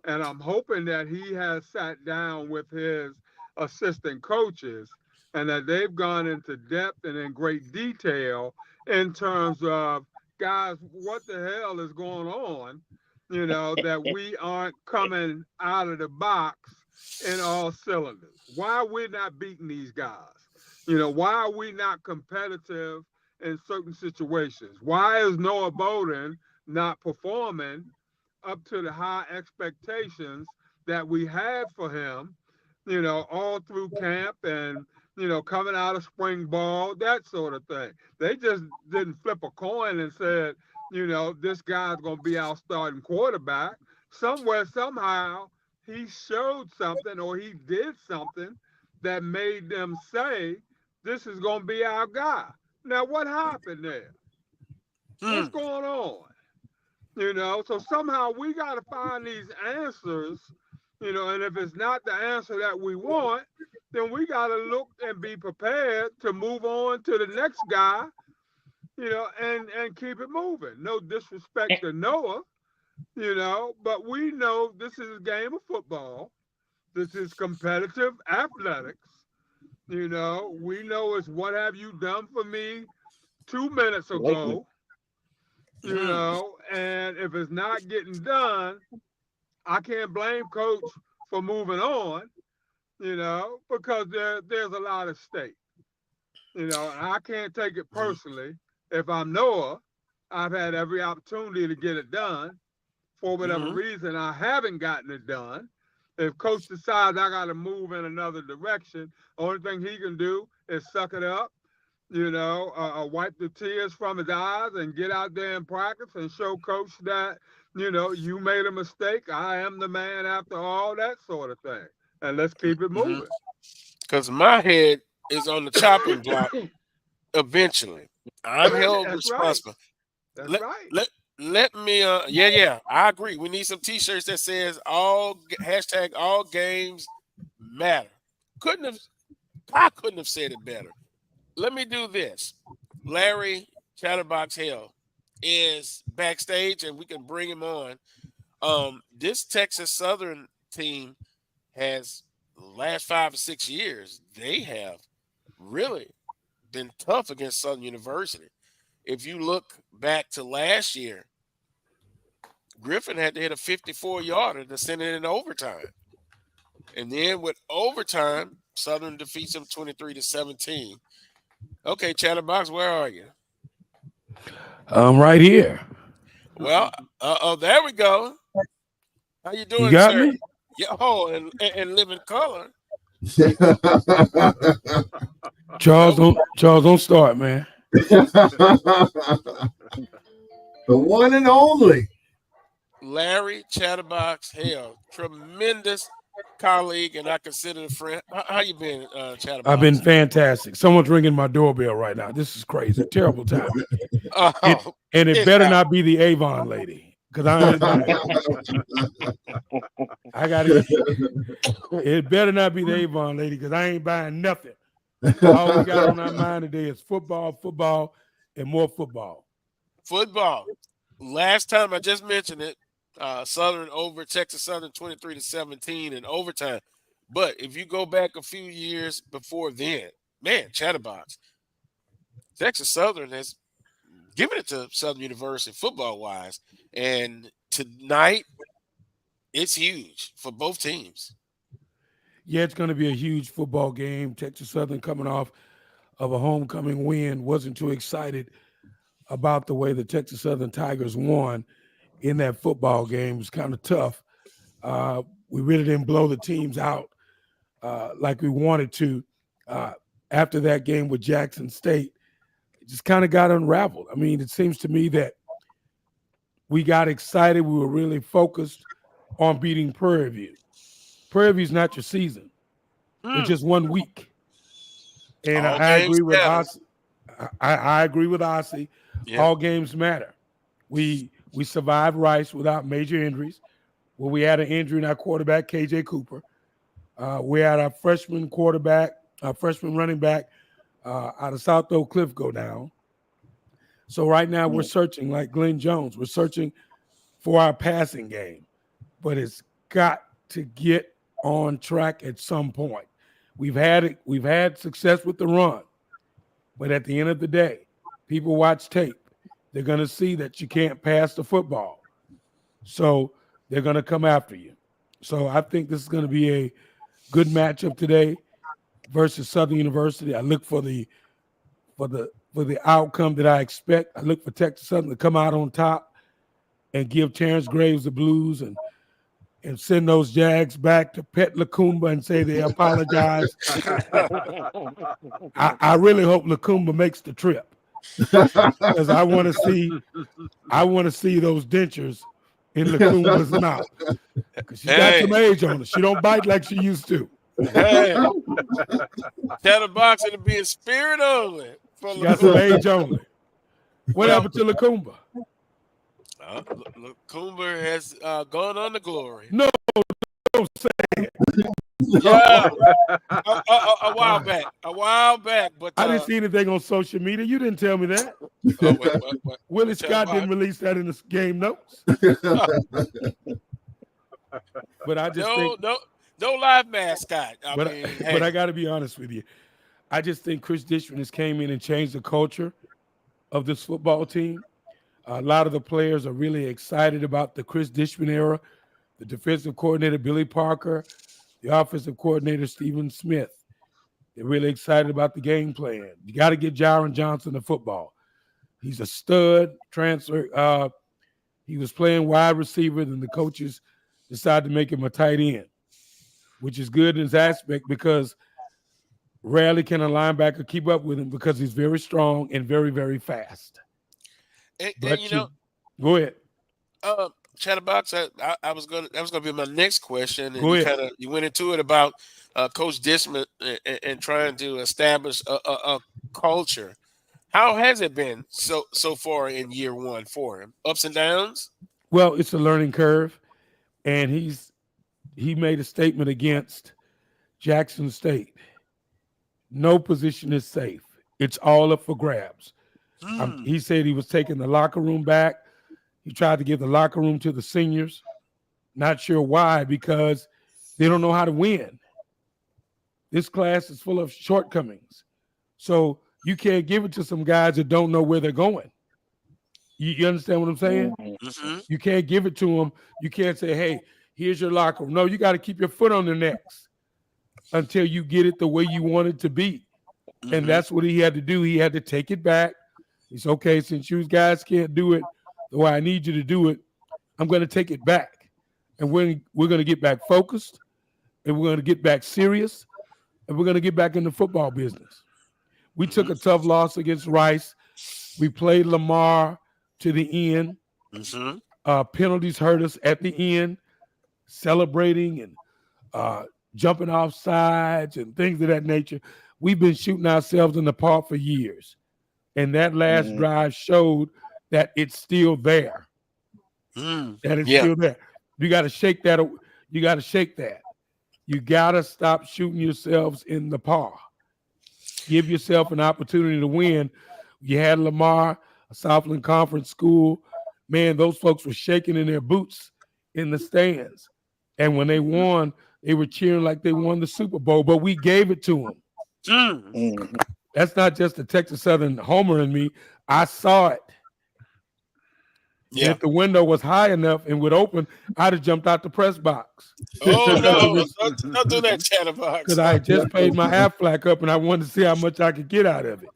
And I'm hoping that he has sat down with his assistant coaches and that they've gone into depth and in great detail in terms of, guys, what the hell is going on? That we aren't coming out of the box in all cylinders. Why are we not beating these guys? Why are we not competitive in certain situations? Why is Noah Bowden not performing up to the high expectations that we had for him, all through camp and, coming out of spring ball, that sort of thing? They just didn't flip a coin and said, this guy's going to be our starting quarterback. Somewhere, somehow, he showed something or he did something that made them say, this is going to be our guy. Now, what happened there? What's going on? So somehow we got to find these answers, and if it's not the answer that we want, then we got to look and be prepared to move on to the next guy, and keep it moving. No disrespect to Noah. But we know this is a game of football. This is competitive athletics. We know it's what have you done for me 2 minutes ago. And if it's not getting done, I can't blame Coach for moving on, because there's a lot at stake. And I can't take it personally. If I'm Noah, I've had every opportunity to get it done. For whatever reason, I haven't gotten it done. If Coach decides I got to move in another direction, only thing he can do is suck it up, wipe the tears from his eyes and get out there and practice and show Coach that, you made a mistake. I am the man after all, that sort of thing. And let's keep it moving. Because my head is on the chopping block eventually. I'm held responsible. Right. That's right. Let me I agree. We need some t-shirts that says all games matter. I couldn't have said it better. Let me do this. Larry Chatterbox Hale is backstage and we can bring him on. This Texas Southern team has last 5 or 6 years, they have really been tough against Southern University. If you look back to last year, Griffin had to hit a 54-yarder to send it in overtime. And then with overtime, Southern defeats them 23-17. Okay, Chatterbox, where are you? I'm right here. Well, there we go. How you doing, got sir? me? Yeah, and live in color. Charles, don't start, man. The one and only Larry Chatterbox Hale, tremendous colleague, and I consider a friend. How you been, Chatterbox? I've been fantastic. Someone's ringing my doorbell right now. This is crazy. Terrible timing. It better not be the Avon lady, because I ain't buying it. I gotta. It better not be the Avon lady, because I ain't buying nothing. All we got on our mind today is football, and more football. Football. Last time I just mentioned it, Southern over Texas Southern 23-17 in overtime. But if you go back a few years before then, man, Chatterbox, Texas Southern has given it to Southern University football-wise. And tonight, it's huge for both teams. Yeah, it's going to be a huge football game. Texas Southern coming off of a homecoming win. Wasn't too excited about the way the Texas Southern Tigers won in that football game. It was kind of tough. We really didn't blow the teams out like we wanted to. After that game with Jackson State, it just kind of got unraveled. I mean, it seems to me that we got excited. We were really focused on beating Prairie View. Prairie View's not your season. It's just 1 week. And I agree with Ossie. I agree with Ossie. Yeah. All games matter. We survived Rice without major injuries. Well, we had an injury in our quarterback, KJ Cooper. We had our freshman running back out of South Oak Cliff go down. So right now we're searching, like Glenn Jones, we're searching for our passing game. But it's got to get on track at some point. We've had success with the run. But at the end of the day, people watch tape. They're going to see that you can't pass the football. So they're going to come after you. So I think this is going to be a good matchup today versus Southern University. I look for the outcome that I expect. I look for Texas Southern to come out on top and give Terrence Graves the blues and send those Jags back to Pet Lacumba and say they apologize. I really hope Lacumba makes the trip, because I want to see those dentures in Lacumba's mouth. She's got some age on her. She don't bite like she used to. Hey, Chatterbox and be in spirit only. She got some age on her. What happened to Lacumba? Lacumba has gone on to glory. No, don't say it. Yeah, a while back. But I didn't see anything on social media. You didn't tell me that. What? Willie Scott didn't release that in the game notes. But I just think no live mascot. But I got to be honest with you. I just think Chris Dishman has came in and changed the culture of this football team. A lot of the players are really excited about the Chris Dishman era. The defensive coordinator, Billy Parker, the offensive coordinator, Stephen Smith. They're really excited about the game plan. You got to get Jaron Johnson the football. He's a stud transfer. He was playing wide receiver, and the coaches decided to make him a tight end, which is good in his aspect because rarely can a linebacker keep up with him because he's very strong and very, very fast. And go ahead. Chatterbox, that was gonna be my next question. And go ahead. You went into it about Coach Dishman and trying to establish a culture. How has it been so far in year one for him? Ups and downs? Well, it's a learning curve, and he made a statement against Jackson State. No position is safe. It's all up for grabs. He said he was taking the locker room back. He tried to give the locker room to the seniors. Not sure why, because they don't know how to win. This class is full of shortcomings. So you can't give it to some guys that don't know where they're going. You understand what I'm saying? Mm-hmm. You can't give it to them. You can't say, hey, here's your locker room. No, you got to keep your foot on their necks until you get it the way you want it to be. Mm-hmm. And that's what he had to do. He had to take it back. He's okay, since you guys can't do it the way I need you to do it, I'm going to take it back. and we're going to get back focused, and we're going to get back serious, and we're going to get back in the football business. We took a tough loss against Rice. We played Lamar to the end. Penalties hurt us at the end, celebrating and jumping off sides and things of that nature. We've been shooting ourselves in the park for years. And that last drive showed that it's still there. That it's still there. You got to shake that. You got to shake that. You got to stop shooting yourselves in the park. Give yourself an opportunity to win. You had Lamar, a Southland Conference school. Man, those folks were shaking in their boots in the stands. And when they won, they were cheering like they won the Super Bowl, but we gave it to them. That's not just the Texas Southern homer in me. I saw it. Yeah. If the window was high enough and would open, I'd have jumped out the press box. Oh, no. Don't do that, Chatterbox. Because I had just paid my Aflac up and I wanted to see how much I could get out of it.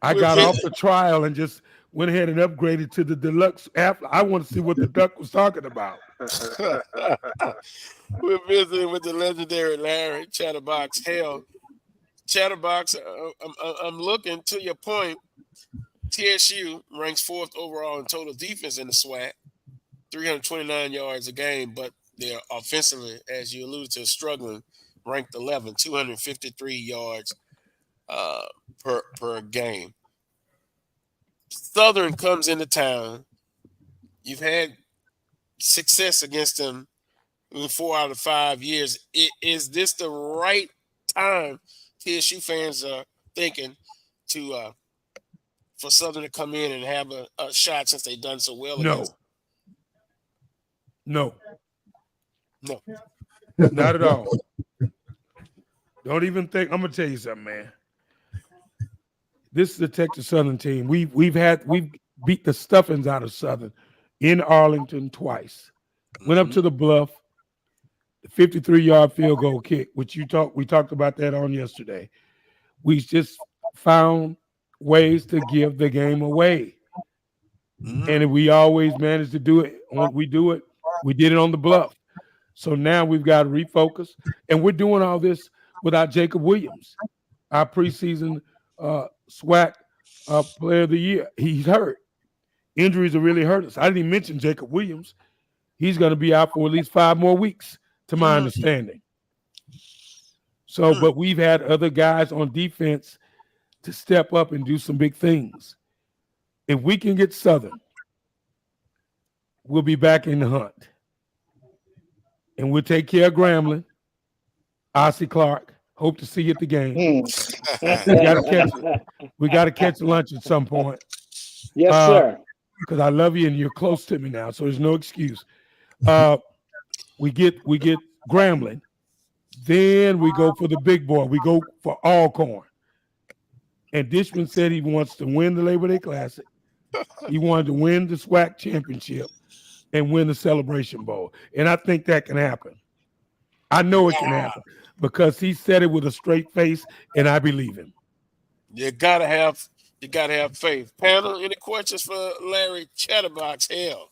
I got off the trial and just went ahead and upgraded to the deluxe Aflac. I want to see what the duck was talking about. We're visiting with the legendary Larry Chatterbox Hale. Chatterbox, I'm looking to your point. TSU ranks 4th overall in total defense in the SWAC, 329 yards a game, but they're offensively, as you alluded to, struggling, ranked 11, 253 yards per game. Southern comes into town. You've had success against them in 4 out of 5 years. Is this the right time TSU fans are thinking to for Southern to come in and have a shot since they've done so well? No, not at all. Don't even think. I'm gonna tell you something, man. This is the Texas Southern team. We've beat the stuffings out of Southern in Arlington twice. Went up to the Bluff, the 53-yard field goal kick, which we talked about that on yesterday. We just found ways to give the game away. And we always manage to do it. When we do it, we did it on the Bluff. So now we've got to refocus. And we're doing all this without Jacob Williams, our preseason SWAC player of the year. He's hurt. Injuries have really hurt us. I didn't even mention Jacob Williams. He's going to be out for at least 5 more weeks, to my understanding. So, but we've had other guys on defense to step up and do some big things. If we can get Southern, we'll be back in the hunt. And we'll take care of Grambling, Ossie Clark. Hope to see you at the game. We got to catch lunch at some point. Yes, sir. Because I love you and you're close to me now, so there's no excuse. We get Grambling. Then we go for the big boy. We go for Alcorn. And Dishman said he wants to win the Labor Day Classic. He wanted to win the SWAC championship and win the Celebration Bowl. And I think that can happen. I know it can happen because he said it with a straight face, and I believe him. You gotta have faith. Panel, any questions for Larry Chatterbox Hale?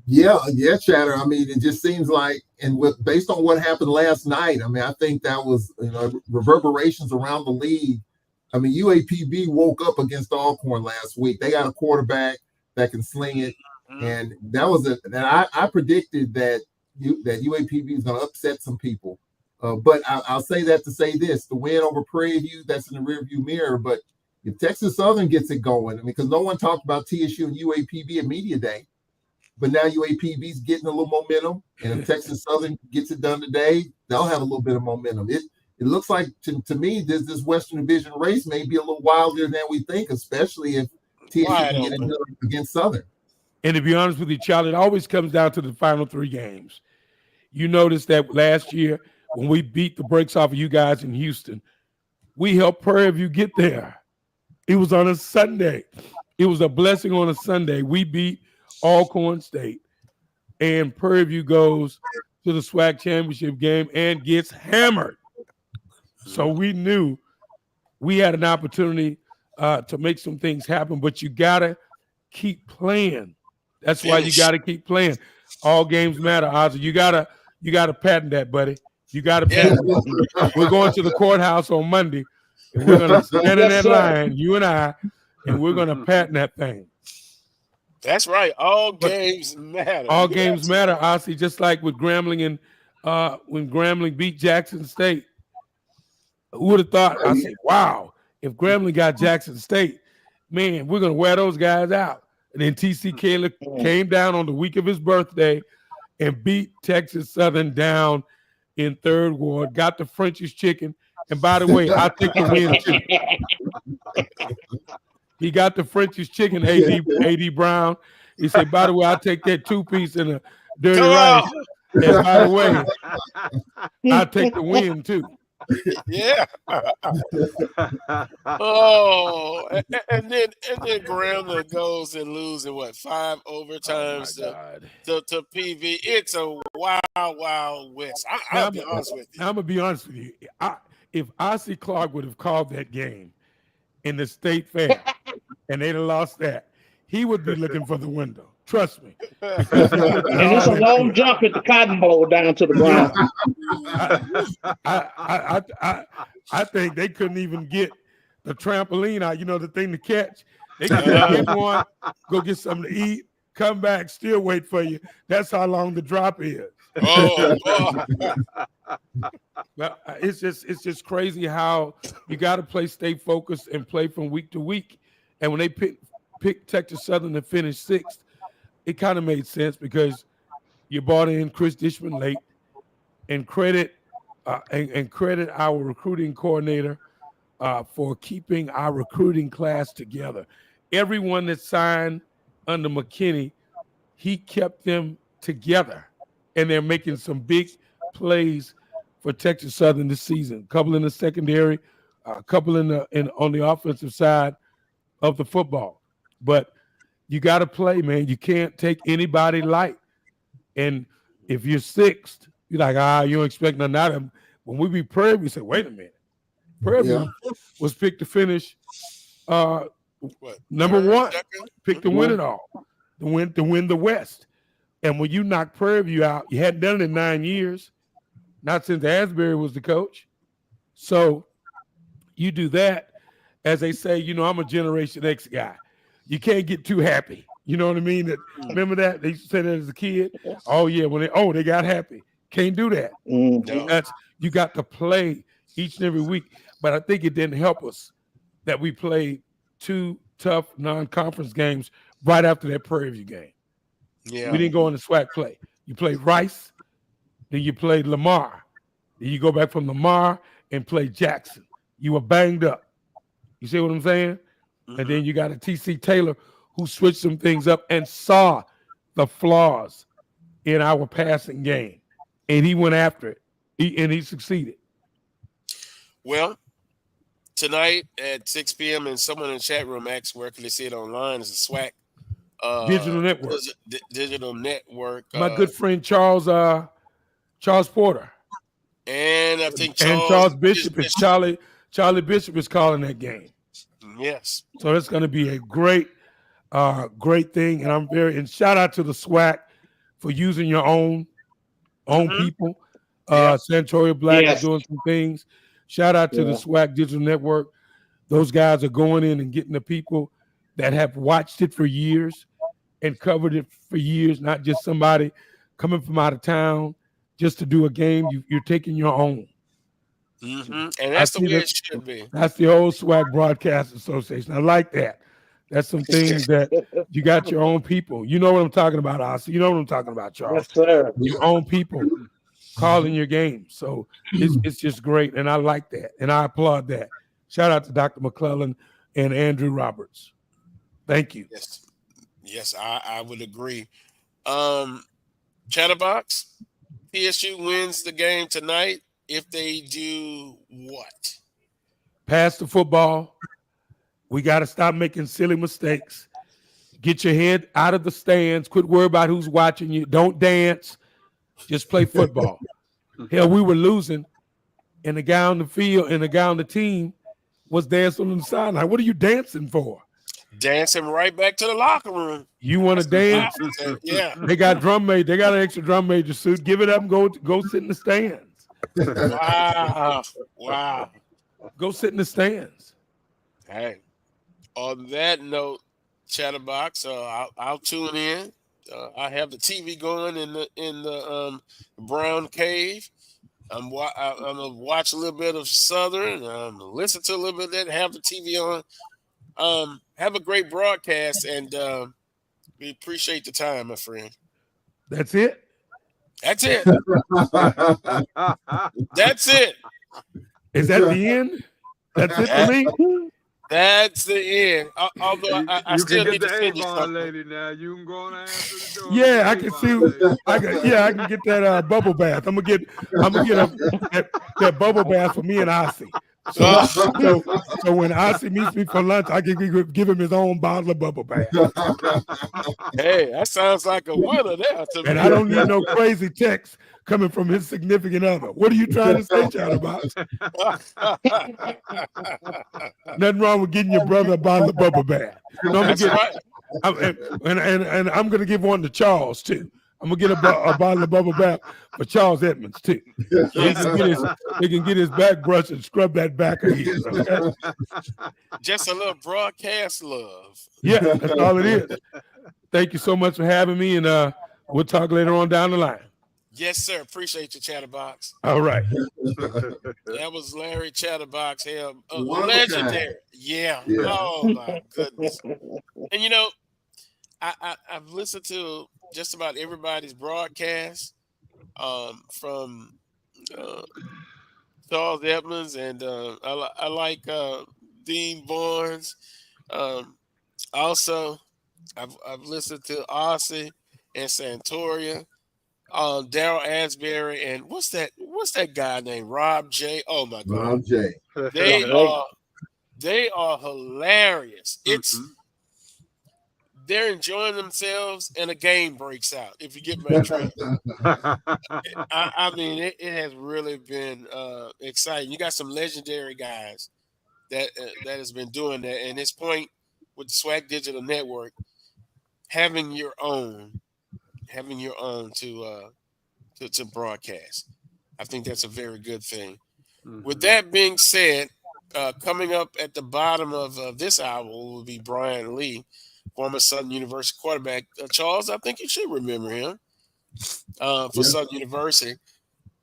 Yeah, Chatter. I mean, it just seems like, and based on what happened last night, I mean, I think that was, reverberations around the league. I mean, UAPB woke up against Alcorn last week. They got a quarterback that can sling it, and that was I predicted that UAPB is going to upset some people. But I'll say that to say this: the win over Prairie View, that's in the rearview mirror. But if Texas Southern gets it going, I mean, because no one talked about TSU and UAPB at Media Day. But now UAPB's getting a little momentum, and if Texas Southern gets it done today, they'll have a little bit of momentum. It looks like to me this Western Division race may be a little wilder than we think, especially if TSU can get it done against Southern. And to be honest with you, Charlie, it always comes down to the final 3 games. You noticed that last year when we beat the brakes off of you guys in Houston, we helped Prairie View get there. It was on a Sunday. It was a blessing on a Sunday. We beat Alcorn State, and Prairie View goes to the SWAC championship game and gets hammered. So we knew we had an opportunity to make some things happen, but you gotta keep playing. That's why you got to keep playing. All games matter, Ozzy. You gotta patent that, buddy. You got to patent it. We're going to the courthouse on Monday, and we're going to stand in that line, you and I, and we're going to patent that thing. That's right. All games matter. All games matter, Ozzy, just like with Grambling and when Grambling beat Jackson State. Who would have thought? I said, wow, if Grambling got Jackson State, man, we're going to wear those guys out. And then T.C. Kaler came down on the week of his birthday and beat Texas Southern down in third ward, got the French's chicken. And by the way, I think the win too. He got the French's chicken, A.D. Brown. He said, by the way, I'll take that 2-piece and a dirty rice. And by the way, I'll take the win too. Yeah. Oh, and then Grambling goes and loses what 5 overtimes to PV. It's a wild west. I'll be honest with you. I'm gonna be honest with you. If Ossie Clark would have called that game in the state fair and they'd have lost that, he would be looking for the window. Trust me. And it's a long jump at the Cotton Bowl down to the ground. I think they couldn't even get the trampoline out, the thing to catch. They could get one, go get something to eat, come back, still wait for you. That's how long the drop is. Oh, Well, it's just crazy how you got to stay focused and play from week to week. And when they picked Texas Southern to finish 6th, it kind of made sense because you brought in Chris Dishman late, and credit our recruiting coordinator for keeping our recruiting class together. Everyone that signed under McKinney, he kept them together, and they're making some big plays for Texas Southern this season. A couple in the secondary, a couple on the offensive side of the football, but you got to play, man. You can't take anybody light. And if you're 6th, you're like, you don't expect nothing out of them. When we beat Prairie, we say, wait a minute. Prairie was picked to finish number 1, picked to win it all, to win the West. And when you knock Prairie View out, you hadn't done it in 9 years, not since Asbury was the coach. So you do that. As they say, I'm a Generation X guy. You can't get too happy. You know what I mean? Remember that? They used to say that as a kid. Oh, yeah. They got happy. Can't do that. You got to play each and every week. But I think it didn't help us that we played 2 tough non-conference games right after that Prairie View game. Yeah. We didn't go in the SWAC play. You played Rice, then you played Lamar. Then you go back from Lamar and play Jackson. You were banged up. You see what I'm saying? Mm-hmm. And then you got a T.C. Taylor who switched some things up and saw the flaws in our passing game. And he went after it. He succeeded. Well, tonight at 6 p.m. and someone in the chat room asked where can they see it online. It's a SWAC digital network. Digital network. My good friend Charles Porter. And I think Charles Bishop is Charlie Bishop is calling that game. Yes. So it's going to be a great thing. And and shout out to the SWAC for using your own people. Santoria Black is doing some things. Shout out to the SWAC Digital Network. Those guys are going in and getting the people that have watched it for years and covered it for years, not just somebody coming from out of town just to do a game. You're taking your own. Mm-hmm. And that's the way it should be. That's the old SWAC Broadcast Association. I like that. That's some things that you got your own people. You know what I'm talking about, Ossie. You know what I'm talking about, Charles. Yes, sir. Your own people calling your game. So it's just great, and I like that, and I applaud that. Shout out to Dr. McClellan and Andrew Roberts. Thank you. Yes, I would agree. Chatterbox, PSU wins the game tonight. If they do what? Pass the football. We got to stop making silly mistakes. Get your head out of the stands. Quit worrying about who's watching you. Don't dance. Just play football. Hell, we were losing, and the guy on the field and the guy on the team was dancing on the sideline. What are you dancing for? Dancing right back to the locker room. You want to dance? Yeah. They got drum major. They got an extra drum major suit. Give it up and go sit in the stands. Wow. Go sit in the stands. Hey, on that note, Chatterbox, I'll tune in. I have the TV going in the Brown Cave. I'm gonna watch a little bit of Southern. Listen to a little bit of that. Have the TV on. Have a great broadcast, and we appreciate the time, my friend. That's it. That's it. That's it. Is that the end? That's it for me. That's the end. Although I still need to send you Avon something. lady now. You can go and answer the door. Yeah, I can see. I can get that bubble bath. I'm gonna get that bubble bath for me and Ossie. So when Ossie meets me for lunch, I can give him his own bottle of bubble bath. Hey, that sounds like a winner there. And I don't need no crazy text coming from his significant other. What are you trying to say, Chatterbox? Nothing wrong with getting your brother a bottle of bubble bath. No, and I'm going to give one to Charles, too. I'm going to get a bottle of bubble bath for Charles Edmonds, too. So he can get his back brush and scrub that back of his. Okay? Just a little broadcast love. Yeah, that's all it is. Thank you so much for having me, and we'll talk later on down the line. Yes, sir. Appreciate you, Chatterbox. All right. That was Larry Chatterbox here. Legendary. Yeah. Oh, my goodness. And, you know, I've listened to just about everybody's broadcast from Charles Edmonds, and I like Dean Barnes. Also, I've listened to Ossie and Santoria. Daryl Asbury, and what's that guy named Rob J? Oh my God, Rob J. They are hilarious. They're enjoying themselves, and a game breaks out. If you get my drift, I mean, it has really been exciting. You got some legendary guys that has been doing that, and this point with the Swag Digital Network, having your own to broadcast. I think that's a very good thing. Mm-hmm. With that being said, coming up at the bottom of this hour will be Brian Lee, former Southern University quarterback. Charles, I think you should remember him for Southern University.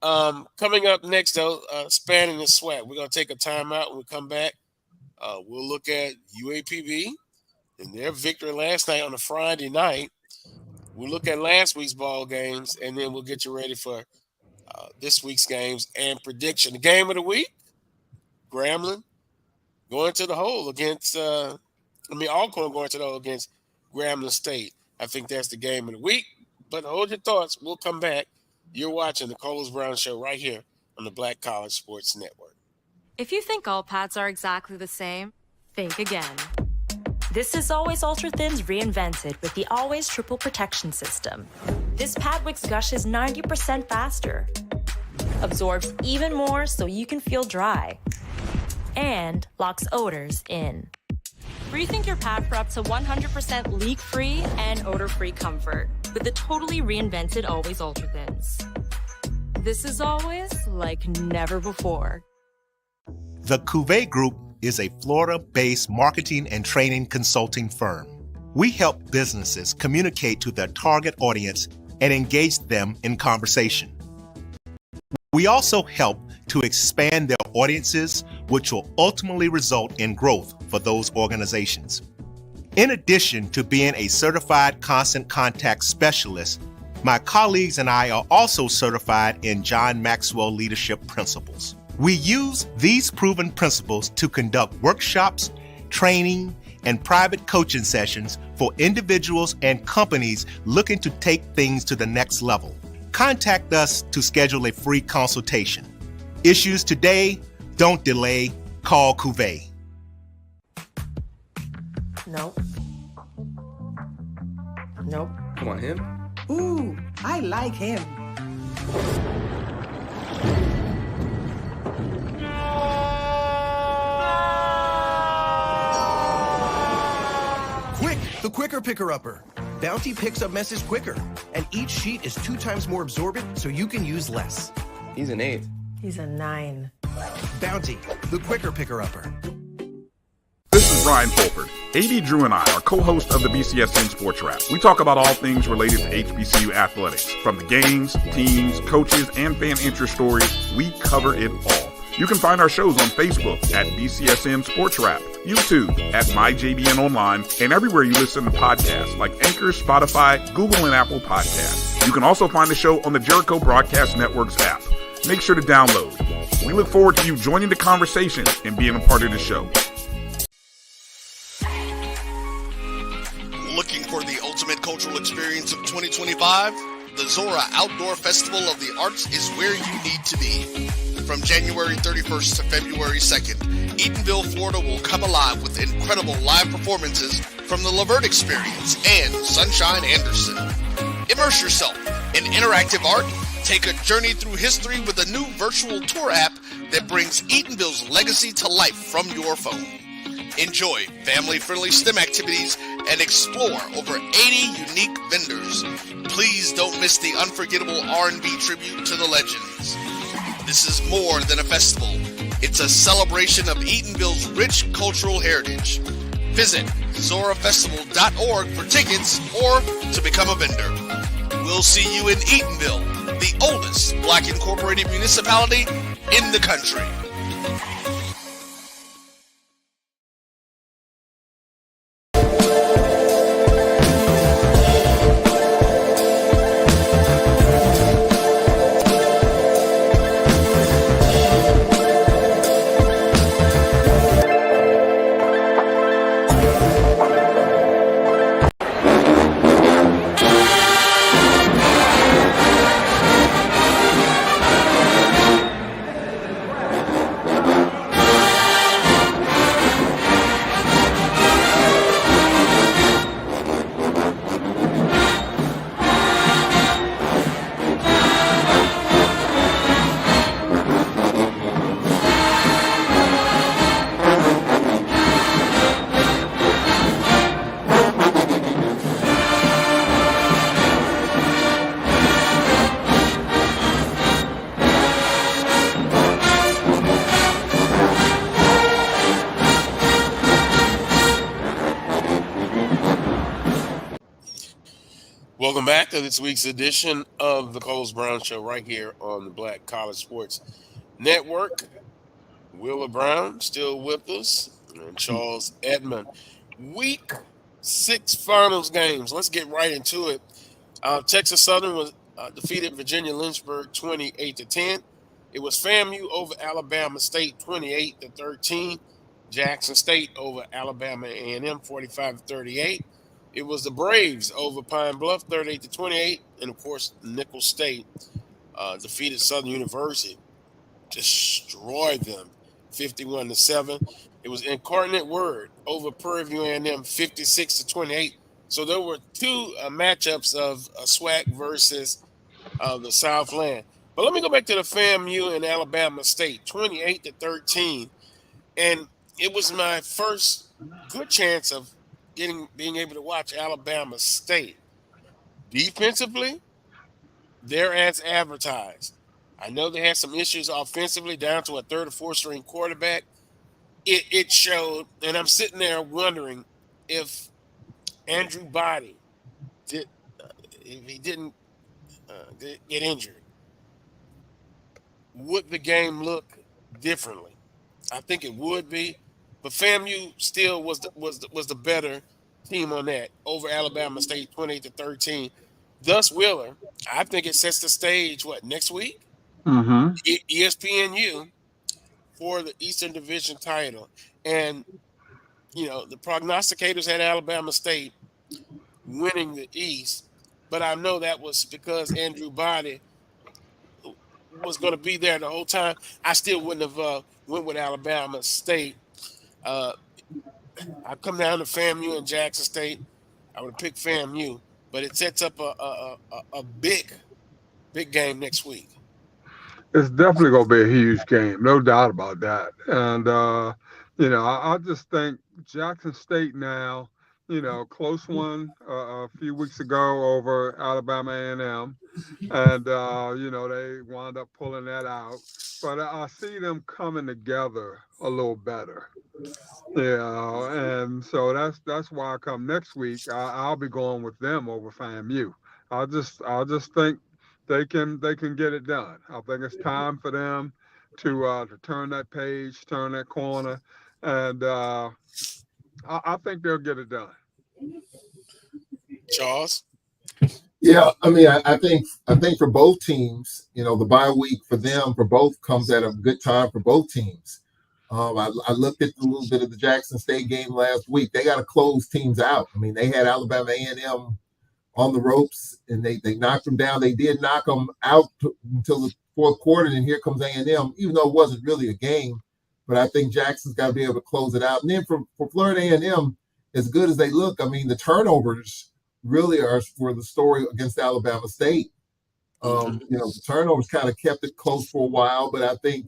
Coming up next, though, Spanning the Sweat. We're going to take a timeout. When we come back, we'll look at UAPB and their victory last night on a Friday night. We'll look at last week's ball games, and then we'll get you ready for this week's games and prediction. The game of the week, Grambling going to the hole against Alcorn going to the hole against Grambling State. I think that's the game of the week. But hold your thoughts. We'll come back. You're watching the Carlos Brown Show right here on the Black College Sports Network. If you think all pads are exactly the same, think again. This is Always Ultra Thins reinvented with the Always Triple Protection System. This pad wicks gushes 90% faster, absorbs even more so you can feel dry, and locks odors in. Rethink your pad for up to 100% leak-free and odor-free comfort with the totally reinvented Always Ultra Thins. This is always like never before. The Cuvée Group is a Florida-based marketing and training consulting firm. We help businesses communicate to their target audience and engage them in conversation. We also help to expand their audiences, which will ultimately result in growth for those organizations. In addition to being a certified constant contact specialist, my colleagues and I are also certified in John Maxwell Leadership Principles. We use these proven principles to conduct workshops, training, and private coaching sessions for individuals and companies looking to take things to the next level. Contact us to schedule a free consultation. Issues today, don't delay, call Cuvée. Nope. Nope. Come on, him? Ooh, I like him. quicker picker-upper. Bounty picks up messes quicker, and each sheet is 2 times more absorbent so you can use less. He's an 8. He's a 9. Bounty, the quicker picker-upper. This is Ryan Fulford. AD Drew and I are co-hosts of the BCSN Sports Wrap. We talk about all things related to HBCU athletics. From the games, teams, coaches, and fan interest stories, we cover it all. You can find our shows on Facebook at BCSN Sports Wrap, YouTube at MyJBN Online, and everywhere you listen to podcasts like Anchor, Spotify, Google, and Apple Podcasts. You can also find the show on the Jericho Broadcast Network's app. Make sure to download. We look forward to you joining the conversation and being a part of the show. Looking for the ultimate cultural experience of 2025? The Zora Outdoor Festival of the Arts is where you need to be. From January 31st to February 2nd, Eatonville, Florida will come alive with incredible live performances from the Lavert Experience and Sunshine Anderson. Immerse yourself in interactive art. Take a journey through history with a new virtual tour app that brings Eatonville's legacy to life from your phone. Enjoy family-friendly STEM activities and explore over 80 unique vendors. Please don't miss the unforgettable R&B tribute to the legends. This is more than a festival. It's a celebration of Eatonville's rich cultural heritage. Visit zorafestival.org for tickets or to become a vendor. We'll see you in Eatonville, the oldest Black incorporated municipality in the country. Welcome back to this week's edition of the Carlos Brown Show right here on the Black College Sports Network. Willa Brown still with us, and Charles Edmond. Week 6 finals games. Let's get right into it. Texas Southern was defeated Virginia Lynchburg 28-10. It was FAMU over Alabama State 28-13. Jackson State over Alabama A&M 45-38. It was the Braves over Pine Bluff 38-28. And, of course, Nicholls State defeated Southern University, destroyed them 51-7. It was Incarnate Word over Prairie View A&M 56-28. So there were two matchups of SWAC versus the Southland. But let me go back to the FAMU and Alabama State, 28-13. And it was my first good chance of being able to watch Alabama State. Defensively, they're as advertised. I know they had some issues offensively, down to a third or fourth string quarterback. It showed, and I'm sitting there wondering if Andrew Body if he didn't get injured, would the game look differently? I think it would be, but FAMU still was the better team on that over Alabama State 28-13. Thus, Wheeler, I think it sets the stage. Next week? Mm-hmm. ESPNU for the Eastern Division title, and the prognosticators had Alabama State winning the East, but I know that was because Andrew Body was going to be there the whole time. I still wouldn't have went with Alabama State. I come down to FAMU and Jackson State. I would have picked FAMU, but it sets up a big game next week. It's definitely going to be a huge game, no doubt about that. And I just think Jackson State now close one a few weeks ago over Alabama A&M, and they wound up pulling that out. But I see them coming together a little better. And so that's why I come next week. I'll be going with them over FAMU. I just think they can get it done. I think it's time for them to turn that page, turn that corner, and I think they'll get it done. Charles? Yeah, I mean, I think for both teams, the bye week for them for both comes at a good time for both teams. I looked at a little bit of the Jackson State game last week. They got to close teams out. I mean, they had Alabama A&M on the ropes, and they knocked them down. They did knock them out until the fourth quarter, and here comes A&M, even though it wasn't really a game. But I think Jackson's got to be able to close it out. And then for Florida A&M, as good as they look, I mean, the turnovers really are for the story against Alabama State. The turnovers kind of kept it close for a while, but I think,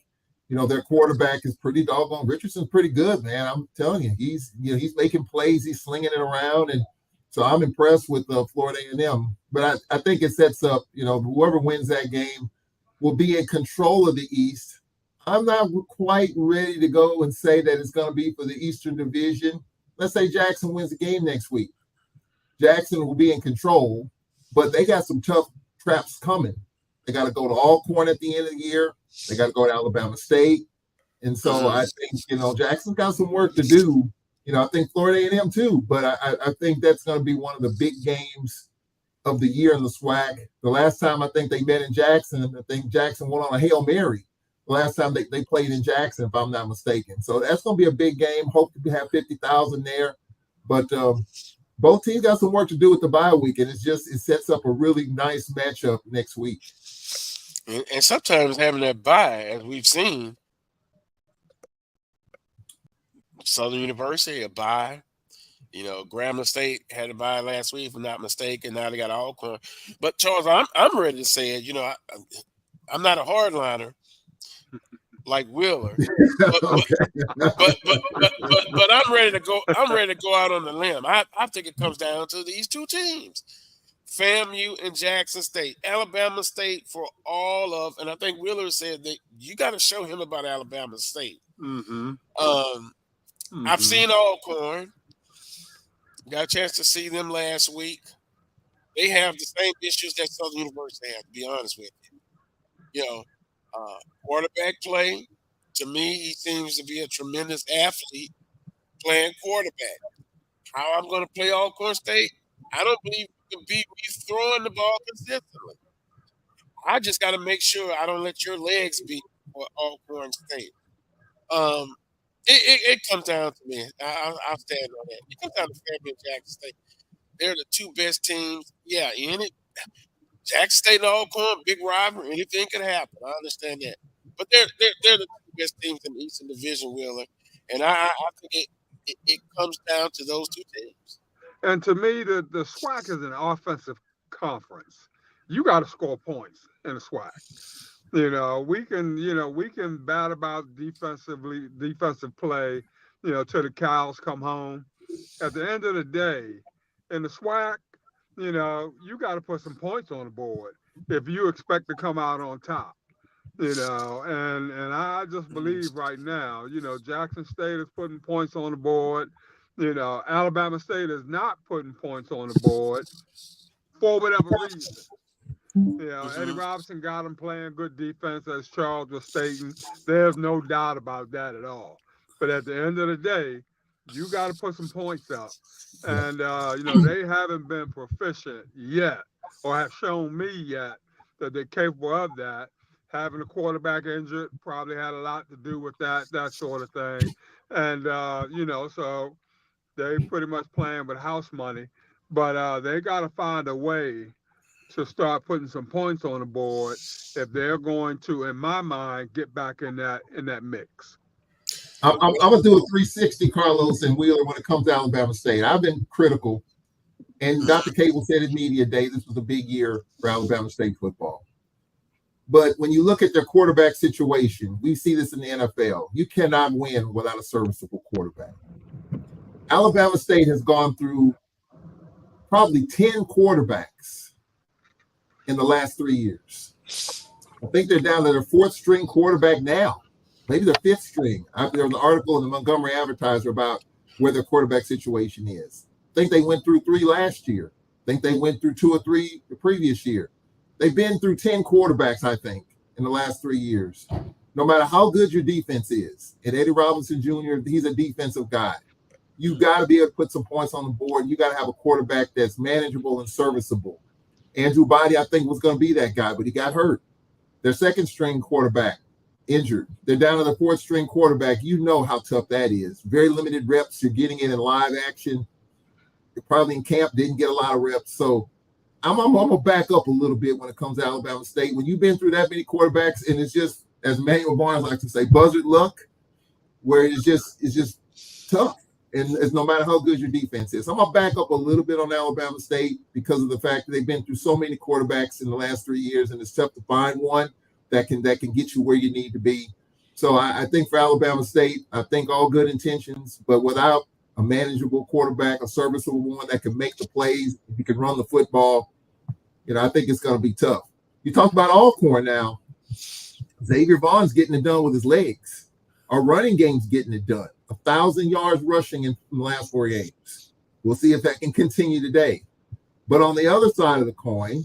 their quarterback is pretty doggone. Richardson's pretty good, man. I'm telling you, he's making plays, he's slinging it around, and so I'm impressed with Florida A&M. But I think it sets up, whoever wins that game will be in control of the East. I'm not quite ready to go and say that it's going to be for the Eastern Division. Let's say Jackson wins the game next week. Jackson will be in control, but they got some tough traps coming. They got to go to Alcorn at the end of the year. They got to go to Alabama State. And so I think, Jackson's got some work to do. I think Florida A&M too, but I think that's going to be one of the big games of the year in the SWAC. The last time I think they met in Jackson, I think Jackson went on a Hail Mary. The last time they played in Jackson, if I'm not mistaken. So that's going to be a big game. Hope to have 50,000 there. But both teams got some work to do with the bye week, and it sets up a really nice matchup next week. And sometimes having that bye, as we've seen, Southern University, a bye. Grambling State had a bye last week, if I'm not mistaken. Now they got Alcorn. But Charles, I'm ready to say it. I'm not a hardliner like Wheeler, but I'm ready to go. I'm ready to go out on the limb. I think it comes down to these two teams, FAMU and Jackson State. Alabama State for all of, and I think Wheeler said that you got to show him about Alabama State. I've seen Alcorn. Got a chance to see them last week. They have the same issues that Southern University had, to be honest with you. Quarterback play, to me, he seems to be a tremendous athlete playing quarterback. How I'm going to play Alcorn State, I don't believe you can beat me throwing the ball consistently. I just got to make sure I don't let your legs beat for Alcorn State. It comes down to me. I'll stand on that. It comes down to FAMU and Jackson State. They're the two best teams. Yeah, in it. Jackson State and Alcorn, big rivalry. Anything could happen. I understand that. But they're the two best teams in the Eastern Division, Wheeler. And I think it comes down to those two teams. And to me, the SWAC is an offensive conference. You got to score points in the SWAC. We can bat about defensive play, till the cows come home. At the end of the day, in the SWAC, you got to put some points on the board if you expect to come out on top. And I just believe right now, Jackson State is putting points on the board. Alabama State is not putting points on the board for whatever reason. Eddie Robinson got them playing good defense, as Charles was stating. There's no doubt about that at all. But at the end of the day, you got to put some points up. And, they haven't been proficient yet, or have shown me yet that they're capable of that. Having a quarterback injured probably had a lot to do with that sort of thing. And, so they pretty much playing with house money. But they got to find a way to start putting some points on the board if they're going to, in my mind, get back in that mix. I'm going to do a 360, Carlos and Wheeler, when it comes to Alabama State. I've been critical, and Dr. Cable said at Media Day this was a big year for Alabama State football. But when you look at their quarterback situation, we see this in the NFL. You cannot win without a serviceable quarterback. Alabama State has gone through probably 10 quarterbacks in the last 3 years. I think they're down to their fourth string quarterback now, maybe their fifth string. There was an article in the Montgomery Advertiser about where their quarterback situation is. I think they went through 3 last year. I think they went through 2 or 3 the previous year. They've been through 10 quarterbacks, I think, in the last 3 years. No matter how good your defense is, and Eddie Robinson Jr., he's a defensive guy. You got to be able to put some points on the board. You got to have a quarterback that's manageable and serviceable. Andrew Body, I think, was going to be that guy, but he got hurt. Their second string quarterback injured. They're down to the fourth string quarterback. You know how tough that is. Very limited reps. You're getting it in live action. You're probably in camp, didn't get a lot of reps. So I'm going to back up a little bit when it comes to Alabama State. When you've been through that many quarterbacks, and it's just, as Manuel Barnes likes to say, buzzard luck, where it's just tough. And it's no matter how good your defense is. I'm going to back up a little bit on Alabama State because of the fact that they've been through so many quarterbacks in the last 3 years, and it's tough to find one that can get you where you need to be. So I think for Alabama State, I think all good intentions, but without a manageable quarterback, a serviceable one that can make the plays, if you can run the football, I think it's going to be tough. You talk about Alcorn now. Xavier Vaughn's getting it done with his legs. Our running game's getting it done. 1,000 yards rushing in the last 4 games. We'll see if that can continue today. But on the other side of the coin,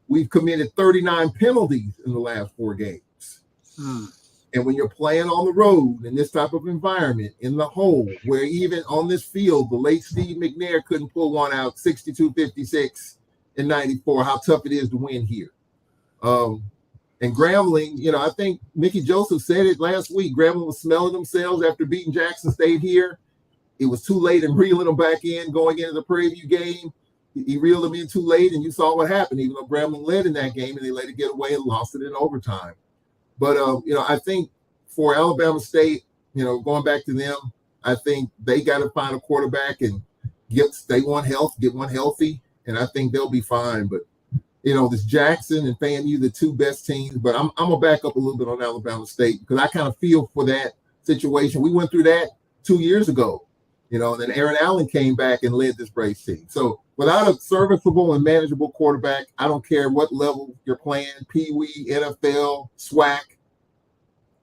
we've committed 39 penalties in the last 4 games. And when you're playing on the road in this type of environment, in the hole, where even on this field, the late Steve McNair couldn't pull one out 62-56 in 94, how tough it is to win here. And Grambling, I think Mickey Joseph said it last week. Grambling was smelling themselves after beating Jackson State here. It was too late in reeling them back in going into the Prairie View game. He reeled them in too late, and you saw what happened, even though Grambling led in that game, and they let it get away and lost it in overtime. But, I think for Alabama State, going back to them, I think they got to find a quarterback and get one healthy, and I think they'll be fine. But, this Jackson and FAMU, the 2 best teams, but I'm going to back up a little bit on Alabama State because I kind of feel for that situation. We went through that 2 years ago, and then Aaron Allen came back and led this Braves team. So without a serviceable and manageable quarterback, I don't care what level you're playing, Pee Wee, NFL, SWAC,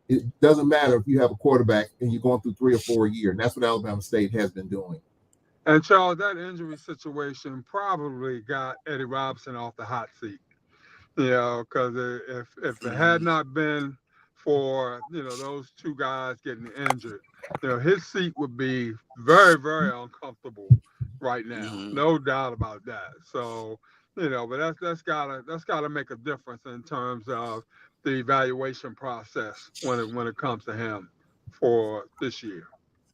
it doesn't matter if you have a quarterback and you're going through 3 or 4 a year, and that's what Alabama State has been doing. And Charles, that injury situation probably got Eddie Robinson off the hot seat. Because if it had not been for those 2 guys getting injured, his seat would be very, very uncomfortable right now. No doubt about that. So but that's gotta make a difference in terms of the evaluation process when it comes to him for this year.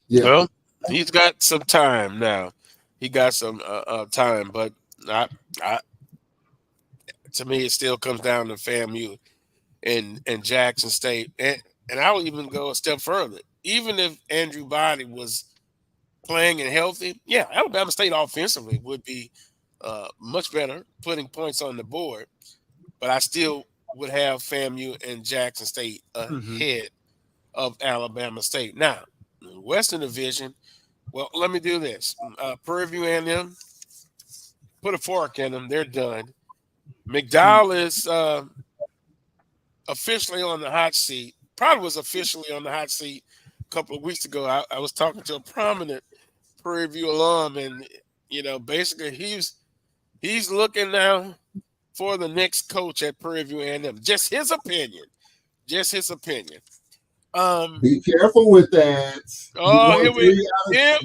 Yeah. Well, he's got some time now. He got some time, but to me, it still comes down to FAMU and Jackson State. And I will even go a step further. Even if Andrew Body was playing and healthy, yeah, Alabama State offensively would be much better putting points on the board. But I still would have FAMU and Jackson State ahead of Alabama State. Now, Western Division, well, let me do this. Prairie View and them, put a fork in them. They're done. McDowell is officially on the hot seat. Probably was officially on the hot seat a couple of weeks ago. I was talking to a prominent Prairie View alum, and basically he's looking now for the next coach at Prairie View and them. Just his opinion. Be careful with that.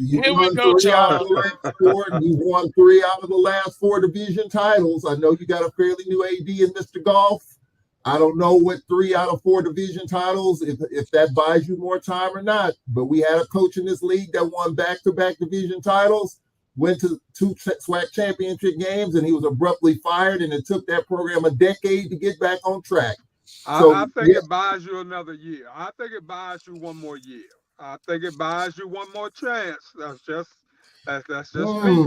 Here we go, Charles. You've won 3 out of the last 4 division titles. I know you got a fairly new AD in Mr. Golf. I don't know what 3 out of 4 division titles, if that buys you more time or not. But we had a coach in this league that won back-to-back division titles, went to 2 SWAC championship games, and he was abruptly fired, and it took that program a decade to get back on track. So, I think it buys you another year. I think it buys you one more year. I think it buys you one more chance. That's just me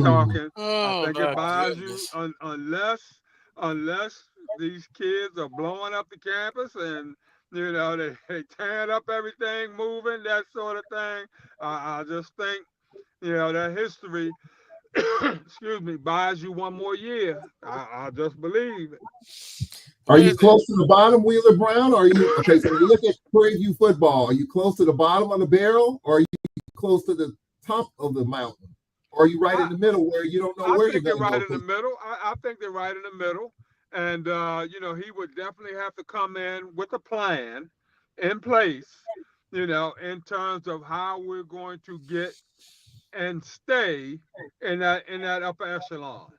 talking. I think it buys you unless these kids are blowing up the campus and they tearing up everything, moving, that sort of thing. I just think that history, excuse me, buys you one more year. I just believe it. Are you close to the bottom, Wheeler Brown? Or are you okay? So when you look at Prairie View football, are you close to the bottom of the barrel, or are you close to the top of the mountain, or are you right in the middle where you don't know where you're going to go? I think they're right in the middle. I think they're right in the middle, and he would definitely have to come in with a plan in place, in terms of how we're going to get and stay in that upper echelon.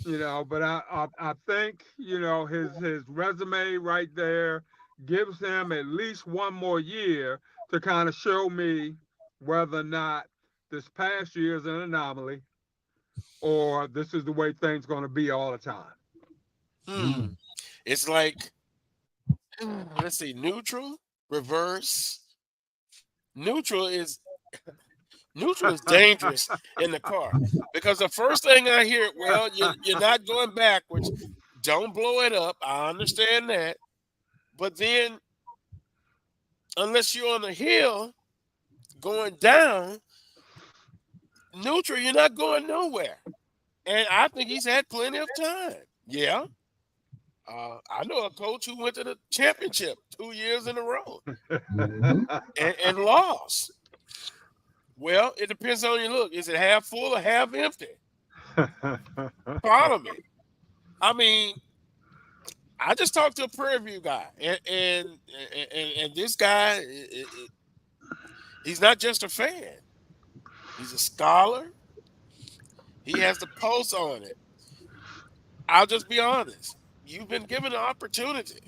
But I think his resume right there gives him at least one more year to kind of show me whether or not this past year is an anomaly or this is the way things going to be all the time. It's like, let's see, neutral, reverse. Neutral is dangerous in the car because the first thing I hear, well, you're not going backwards. Don't blow it up. I understand that. But then, unless you're on the hill going down, neutral, you're not going nowhere. And I think he's had plenty of time. Yeah. I know a coach who went to the championship 2 years in a row and lost. Well, it depends on your look. Is it half full or half empty? Follow me. I mean, I just talked to a Prairie View guy, and this guy, he's not just a fan. He's a scholar. He has the pulse on it. I'll just be honest. You've been given an opportunity,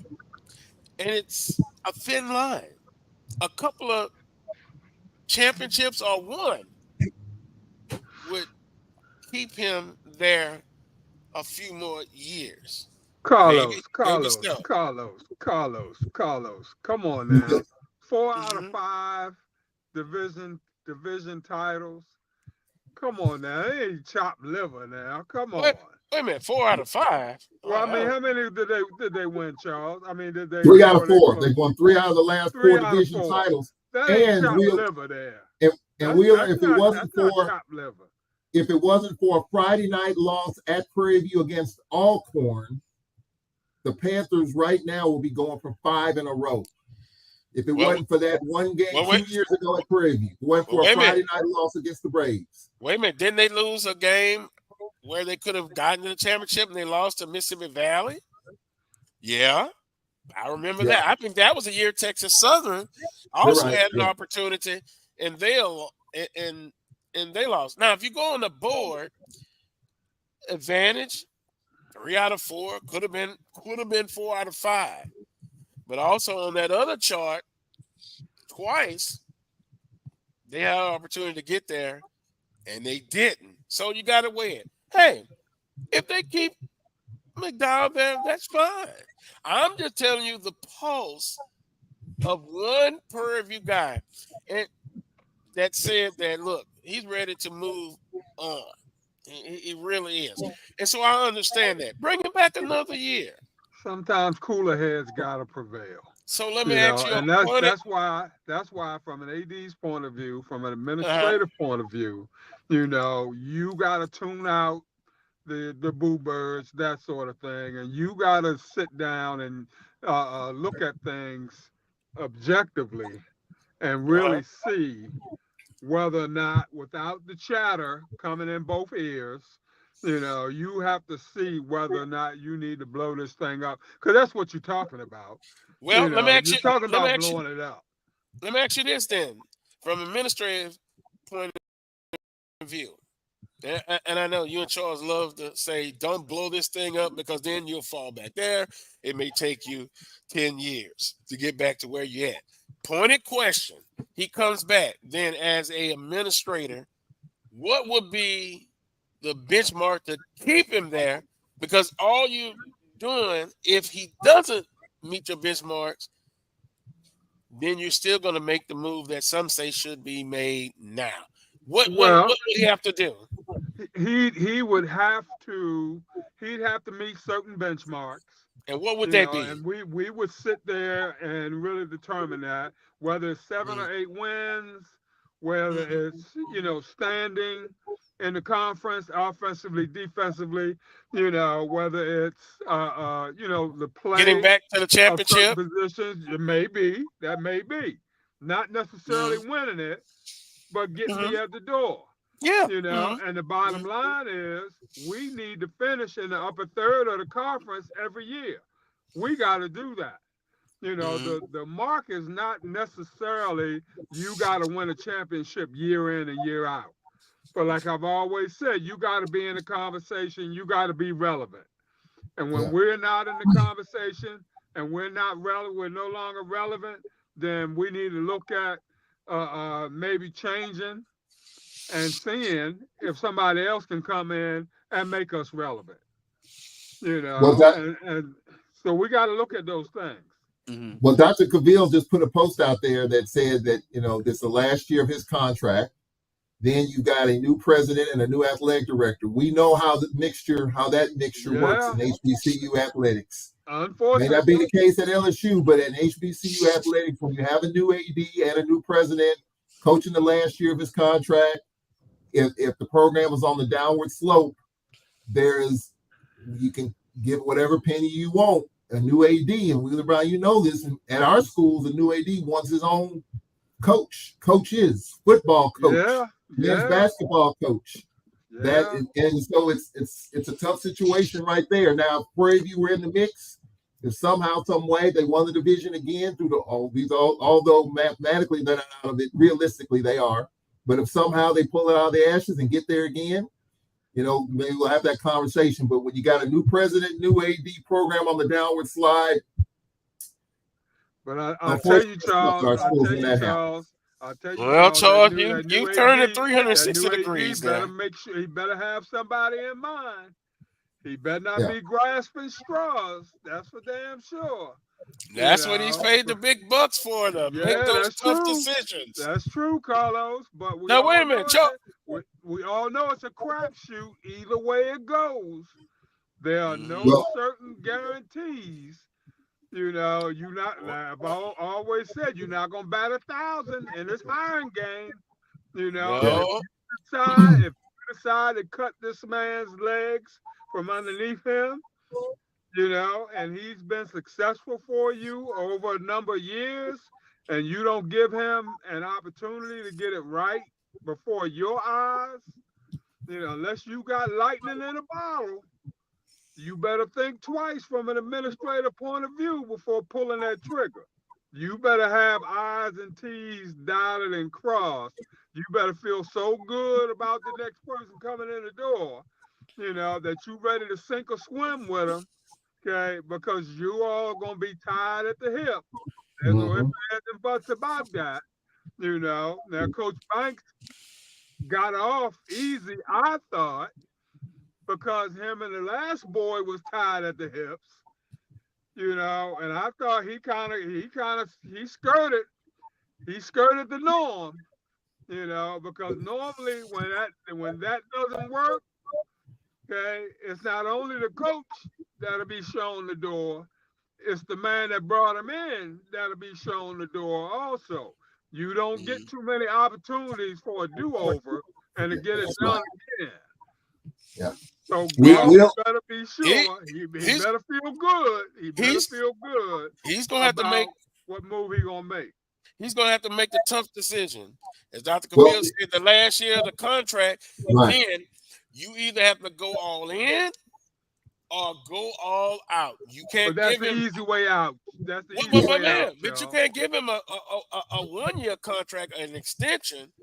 and it's a thin line. A couple of championships or one would keep him there a few more years. Carlos. Come on now. 4 out of 5 division titles. Come on now. It ain't chopped liver now. Come on. Wait a minute, 4 out of 5. Well, I mean, how many did they win, Charles? I mean, did they 3 out of 4? They've won 3 out of the last 4 division titles. That ain't chopped liver there. And Wheeler, if it wasn't for a Friday night loss at Prairie View against Alcorn, the Panthers right now will be going for 5 in a row. If it wasn't for that one game 2 years ago at Prairie View, it wasn't for a Friday night loss against the Braves. Wait a minute, didn't they lose a game where they could have gotten to the championship and they lost to Mississippi Valley? Yeah, I remember that. I think that was a year Texas Southern also had an opportunity, and they lost. Now, if you go on the board, advantage 3 out of 4 could have been 4 out of 5, but also on that other chart, twice they had an opportunity to get there, and they didn't. So you got to weigh it. Hey, if they keep McDowell there, that's fine. I'm just telling you the pulse of one Prairie View guy that said that, look, he's ready to move on. He really is. And so I understand that. Bring him back another year. Sometimes cooler heads got to prevail. So let me ask you, and that's why from an AD's point of view, from an administrative point of view, you got to tune out the boo birds, that sort of thing, and you got to sit down and look at things objectively and really see whether or not, without the chatter coming in both ears, you have to see whether or not you need to blow this thing up, because that's what you're talking about. Well, let me ask you. Talking about blowing it up. Let me ask you this then, from an administrative point of view, and I know you and Charles love to say, "Don't blow this thing up," because then you'll fall back there. It may take you 10 years to get back to where you're at. Pointed question. He comes back. Then, as a administrator, what would be the benchmark to keep him there? Because all you're doing, if he doesn't meet your benchmarks, then you're still going to make the move that some say should be made now. What would he have to do? He would have to. He'd have to meet certain benchmarks. And what would that be? And we would sit there and really determine that, whether it's 7 or 8 wins, whether it's, standing in the conference, offensively, defensively, whether it's, the Getting play back to the of certain championship. positions. That may be. Not necessarily winning it, but getting me at the door. Yeah. And the bottom line is we need to finish in the upper third of the conference every year. We got to do that. The mark is not necessarily you got to win a championship year in and year out. But like I've always said, you got to be in the conversation. You got to be relevant. And when we're not in the conversation and we're not relevant, we're no longer relevant, then we need to look at maybe changing and seeing if somebody else can come in and make us relevant. And so we got to look at those things. Well, Dr. Cavill just put a post out there that said that, this is the last year of his contract. Then you got a new president and a new athletic director. We know how that mixture works in HBCU athletics. Unfortunately. May not be the case at LSU, but at HBCU athletics, when you have a new AD and a new president coaching the last year of his contract, if the program is on the downward slope, you can give whatever penny you want. A new AD, and Wheeler Brown, this, and at our schools, a new AD wants his own coaches, football coach, men's basketball coach. And so it's a tough situation right there. Now, if Prairie View were in the mix, if somehow, some way they won the division again through although mathematically they're not out of it, realistically they are. But if somehow they pull it out of the ashes and get there again, maybe we'll have that conversation. But when you got a new president, new AD program on the downward slide. But I'll tell you, Charles. Well, Charles, you turned it 360 degrees. He better have somebody in mind. He better not be grasping straws. That's for damn sure. That's what he's paid the big bucks for, to make those tough decisions. That's true, Carlos. But now wait a minute, Charles. We all know it's a crapshoot either way it goes. There are no certain guarantees. I've always said you're not gonna bat 1,000 in this hiring game. If you decide to cut this man's legs from underneath him, and he's been successful for you over a number of years, and you don't give him an opportunity to get it right before your eyes, unless you got lightning in a bottle, you better think twice from an administrative point of view before pulling that trigger. You better have I's and T's dotted and crossed. You better feel so good about the next person coming in the door, that you ready to sink or swim with them, okay? Because you all going to be tied at the hip. There's no ifs, ands, and buts about that, Now, Coach Banks got off easy, I thought, because him and the last boy was tied at the hips, and I thought he skirted the norm, because normally when that doesn't work, okay, it's not only the coach that'll be shown the door, it's the man that brought him in that'll be shown the door also. You don't get too many opportunities for a do-over and to get it done again. Yeah. So God better be sure. He better feel good. He's gonna have to make what move he gonna make. He's gonna have to make the tough decision. As Dr. Cavill said, the last year of the contract, then you either have to go all in or go all out. You can't. But that's give him the easy way out. That's the easy way out. But you can't give him a 1-year contract, an extension.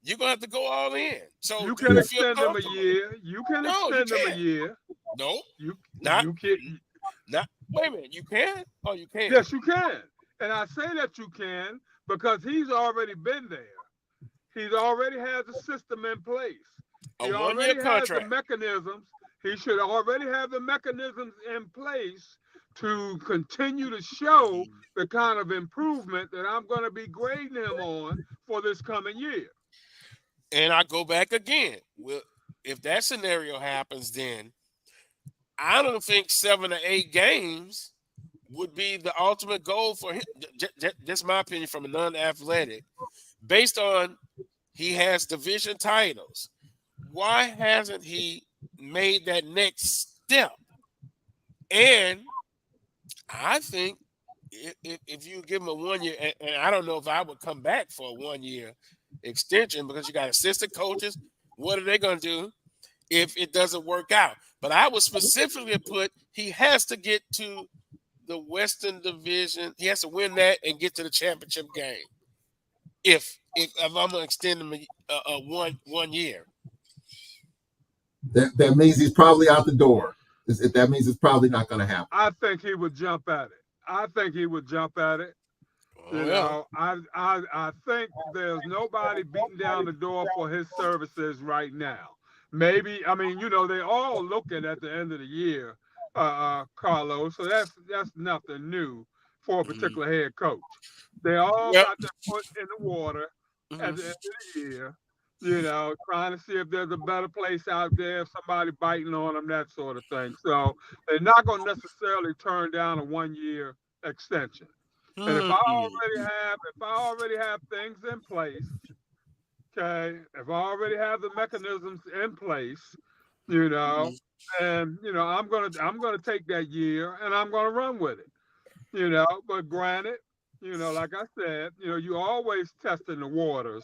You're gonna have to go all in. So you can extend them a year. You can extend them a year. No, you can't. Not. Wait a minute. You can? Oh, you can. Yes, you can. And I say that you can because he's already been there. He's already has a system in place. He already has the mechanisms. He should already have the mechanisms in place to continue to show the kind of improvement that I'm going to be grading him on for this coming year. And I go back again. Well, if that scenario happens, then I don't think 7 or 8 games would be the ultimate goal for him. Just my opinion from a non-athletic. based on he has division titles, why hasn't he made that next step? And I think if you give him a 1 year, and I don't know if I would come back for a 1 year extension because you got assistant coaches. What are they going to do if it doesn't work out? But I would specifically put he has to get to the Western Division. He has to win that and get to the championship game. If I'm going to extend him a 1 year. That means he's probably out the door. That means it's probably not going to happen. I think he would jump at it. You know, I think there's nobody beating down the door for his services right now. Maybe, I mean, you know, they're all looking at the end of the year, Carlos. So that's nothing new for a particular head coach. They all got their foot in the water at the end of the year. You know, trying to see if there's a better place out there, if somebody biting on them, that sort of thing. So they're not going to necessarily turn down a 1 year extension. And if I already have things in place, okay, if I already have the mechanisms in place, you know, and you know, I'm gonna take that year and I'm gonna run with it. You know, but granted, you know, like I said, you know, you always testing the waters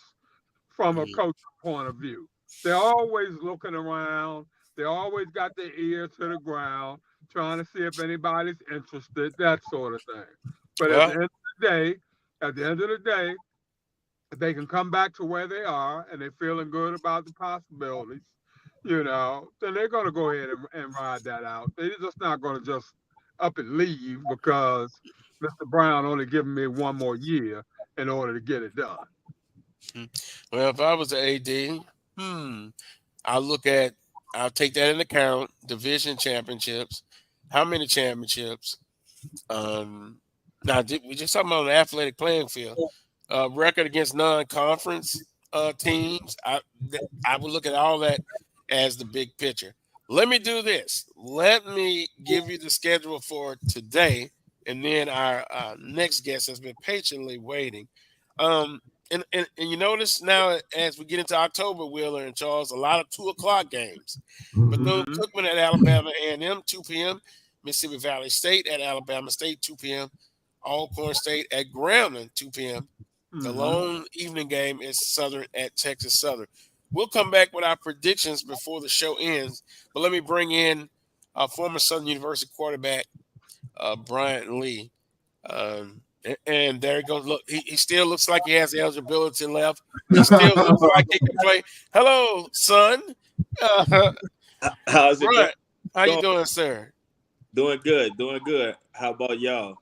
from a coach's point of view. They're always looking around. They always got their ear to the ground, trying to see if anybody's interested, that sort of thing. But at the end of the day, if they can come back to where they are and they're feeling good about the possibilities, you know, then they're going to go ahead and ride that out. They're just not going to just up and leave because Mr. Brown only giving me 1 more year in order to get it done. Well, if I was an AD, I'll take that into account. Division championships. How many championships? Now, we just talking about an athletic playing field. Record against non-conference teams. I would look at all that as the big picture. Let me do this. Let me give you the schedule for today, and then our next guest has been patiently waiting. And you notice now as we get into October, Wheeler and Charles, a lot of 2:00 games. Bethune-Cookman at Alabama A&M, 2 p.m. Mississippi Valley State at Alabama State, 2 p.m. Alcorn State at Grambling, 2 p.m. The lone evening game is Southern at Texas Southern. We'll come back with our predictions before the show ends, but let me bring in former Southern University quarterback Bryant Lee. And there he goes. Look, he still looks like he has the eligibility left. He still looks like he can play. Hello, son. How's it going? How you doing, sir? Doing good. How about y'all?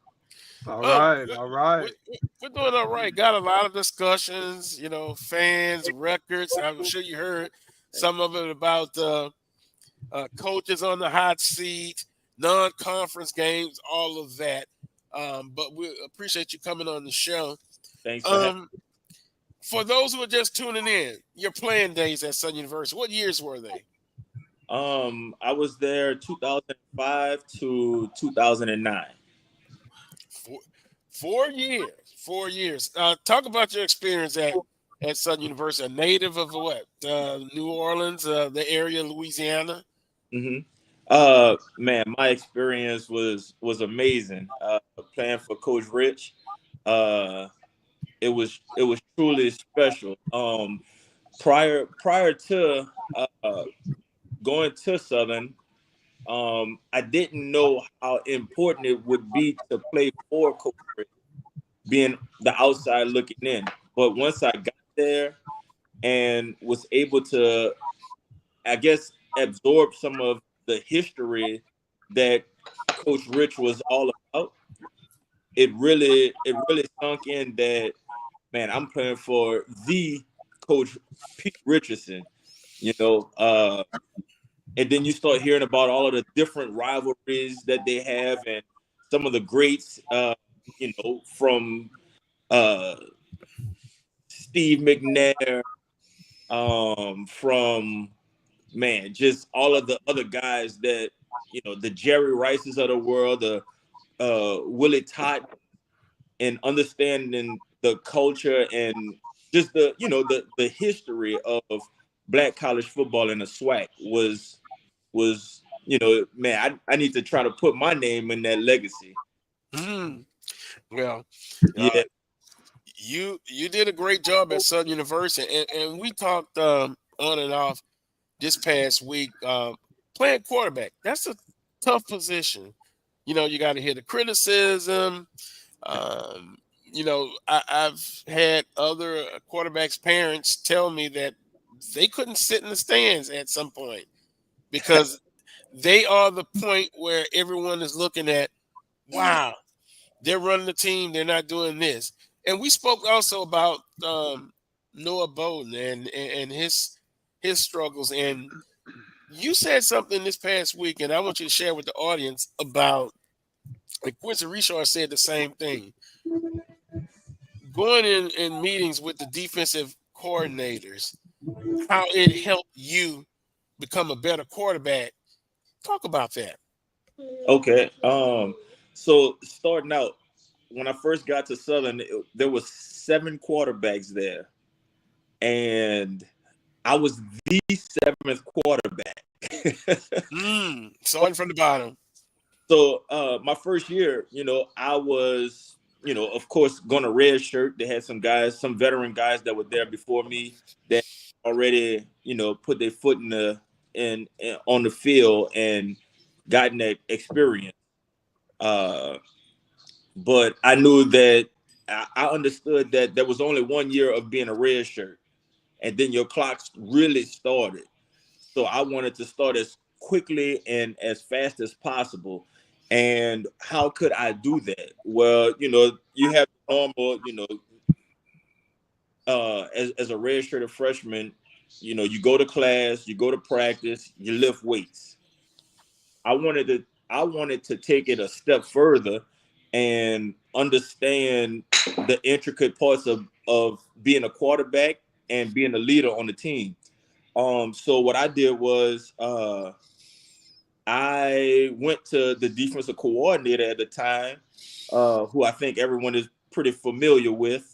All right. We're doing all right. Got a lot of discussions, you know, fans, records. I'm sure you heard some of it about coaches on the hot seat, non-conference games, all of that. But we appreciate you coming on the show. Thanks for those who are just tuning in, your playing days at Southern University, what years were they? I was there 2005 to 2009. 4 years. 4 years. Talk about your experience at Southern University. A native of what? New Orleans, the area, Louisiana. Man, my experience was amazing. Playing for Coach Rich, it was truly special. Prior to going to Southern, I didn't know how important it would be to play for Coach Rich, being the outside looking in. But once I got there and was able to, I guess, absorb some of the history that Coach Rich was all about, it really sunk in that, man, I'm playing for the Coach Pete Richardson, you know. And then you start hearing about all of the different rivalries that they have, and some of the greats, you know, from Steve McNair, from, man, just all of the other guys that, you know, the Jerry Rices of the world, the Willie Todd, and understanding the culture and just the history of Black college football in the SWAC was man, I need to try to put my name in that legacy. Well, Yeah. You did a great job at Southern University, and we talked on and off this past week. Playing quarterback, that's a tough position. You got to hear the criticism. I've had other quarterbacks' parents tell me that they couldn't sit in the stands at some point because they are the point where everyone is looking at, wow, they're running the team, they're not doing this. And we spoke also about Noah Bowden and his struggles. And you said something this past week, and I want you to share with the audience about, like Quincy Richard said the same thing. Going in meetings with the defensive coordinators, how it helped you become a better quarterback. Talk about that. Okay. So starting out, when I first got to Southern, there was 7 quarterbacks there, and I was the 7th quarterback. Starting from the bottom. So my first year, I was, of course, going to redshirt. They had some veteran guys that were there before me that already, put their foot on the field and gotten that experience. But I knew that I understood that there was only 1 year of being a redshirt, and then your clock really started. So I wanted to start as quickly and as fast as possible. And how could I do that? Well, you have normal, as a redshirted freshman, you go to class, you go to practice, you lift weights. I wanted to take it a step further and understand the intricate parts of being a quarterback and being a leader on the team. So what I did was I went to the defensive coordinator at the time, who I think everyone is pretty familiar with.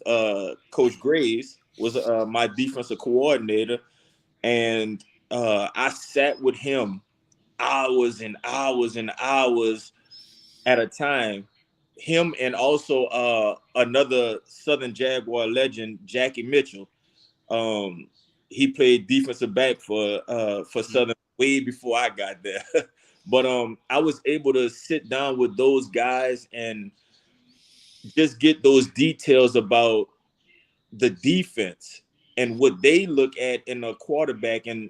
Coach Graves was my defensive coordinator, and I sat with him hours and hours and hours at a time. Him and also another Southern Jaguar legend, Jackie Mitchell. He played defensive back for Southern way before I got there. But I was able to sit down with those guys and just get those details about the defense and what they look at in a quarterback and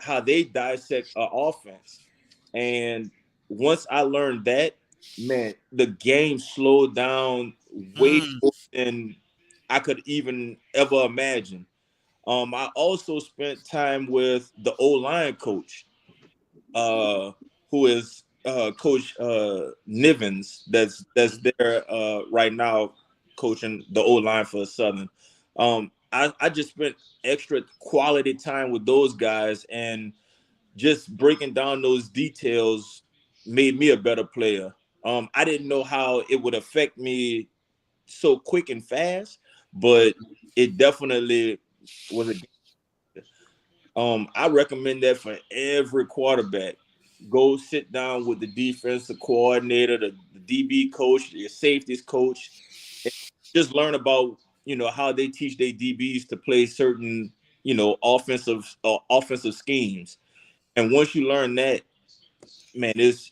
how they dissect an offense. And once I learned that, man, the game slowed down way more than I could even ever imagine. I also spent time with the O-line coach, who is Coach Nivens, that's there right now coaching the O-line for Southern. I just spent extra quality time with those guys, and just breaking down those details made me a better player. I didn't know how it would affect me so quick and fast, but it definitely was I recommend that for every quarterback. Go sit down with the defensive coordinator, the DB coach, your safeties coach, and just learn about how they teach their DBs to play certain offensive schemes. And once you learn that, man, it's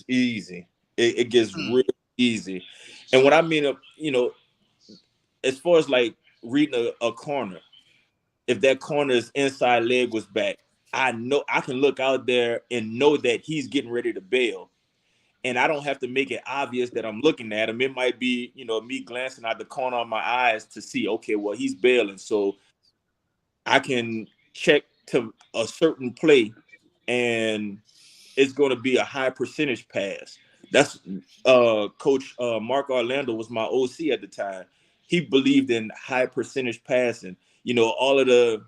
easy. It gets real easy. And what I mean, as far as like reading a corner, if that corner's inside leg was back, I know I can look out there and know that he's getting ready to bail. And I don't have to make it obvious that I'm looking at him. It might be, me glancing out the corner of my eyes to see, okay, well, he's bailing. So I can check to a certain play, and it's going to be a high percentage pass. That's Coach Mark Orlando was my OC at the time. He believed in high percentage passing. All of the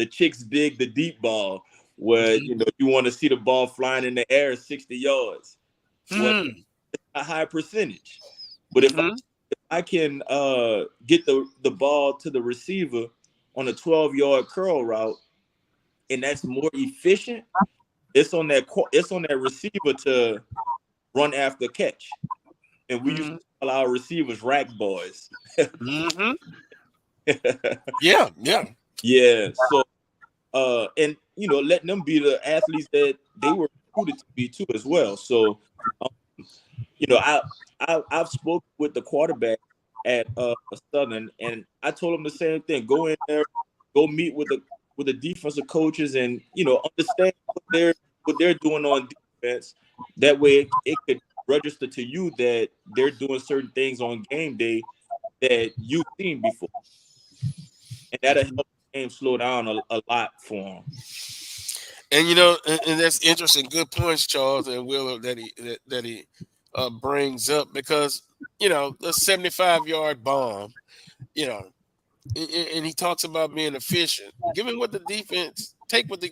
chicks dig the deep ball where, you want to see the ball flying in the air 60 yards. Well, it's a high percentage. But if I can get the ball to the receiver on a 12-yard curl route, and that's more efficient, it's on that receiver to run after catch. And we used to call our receivers rack boys. Mm-hmm. Yeah. Yeah. So and letting them be the athletes that they were recruited to be too as well. So I've spoken with the quarterback at Southern, and I told him the same thing. Go in there, go meet with the defensive coaches, and understand what they're doing on defense. That way, it could register to you that they're doing certain things on game day that you've seen before, and that'll help the game slow down a lot for them. And and that's interesting. Good points, Charles and Will, that he brings up, because the 75-yard bomb, and he talks about being efficient, given what the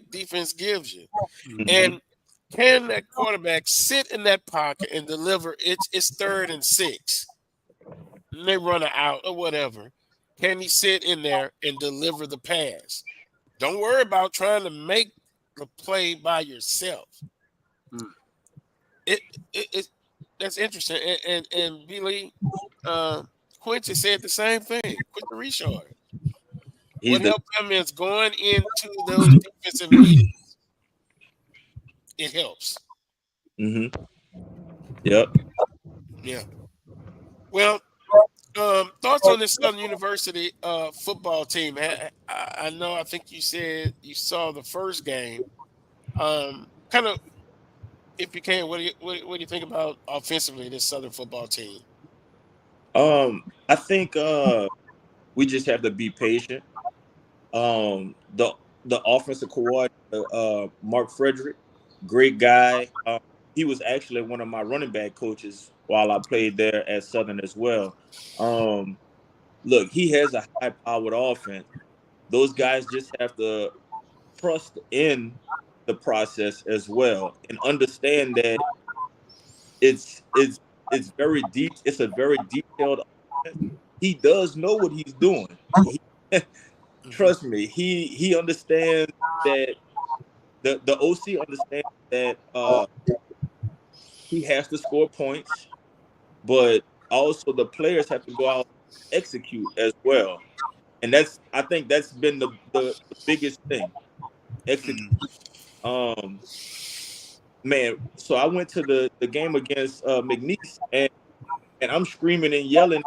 defense gives you, and can that quarterback sit in that pocket and deliver? It's 3rd and 6, and they run it out or whatever. Can he sit in there and deliver the pass? Don't worry about trying to make the play by yourself. That's interesting. And Billy Quincy said the same thing. Quincy Richard. What helped him is going into those defensive meetings. It helps. Mm-hmm. Yep. Yeah. Well, thoughts on this Southern University football team? I know. I think you said you saw the first game. Kind of, if you can, what do you think about offensively this Southern football team? I think we just have to be patient. The offensive coordinator, Mark Frederick, great guy. He was actually one of my running back coaches while I played there at Southern as well. Look, he has a high-powered offense. Those guys just have to trust in the process as well and understand that it's very deep. It's a very detailed offense. He does know what he's doing. Trust me, he understands that the OC understands that he has to score points, but also the players have to go out and execute as well. And I think that's been the biggest thing. Execute. Man, so I went to the game against McNeese, and I'm screaming and yelling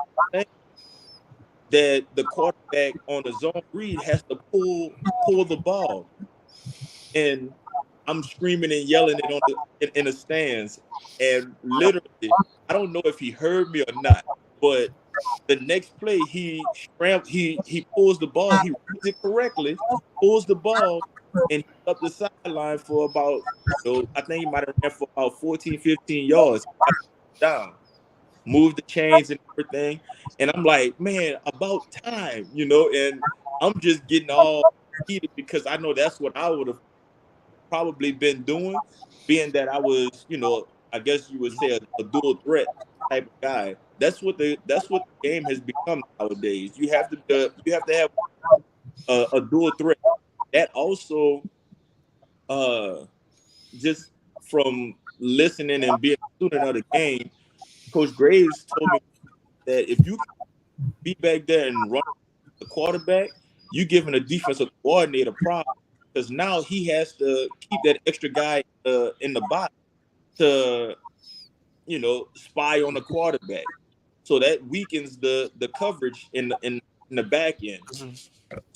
that the quarterback on the zone read has to pull the ball, and I'm screaming and yelling it in the stands, and literally I don't know if he heard me or not, but the next play he pulls the ball, he reads it correctly, pulls the ball, and he's up the sideline for about I think he might have ran for about 14, 15 yards down. Move the chains and everything. And I'm like, man, about time, and I'm just getting all heated because I know that's what I would have probably been doing, being that I was, I guess you would say a dual threat type of guy. That's what the game has become nowadays. You have to have a dual threat. That also just from listening and being a student of the game, Coach Graves told me that if you be back there and run the quarterback, you're giving a defensive coordinator problem, because now he has to keep that extra guy in the box to, spy on the quarterback. So that weakens the coverage in the back end.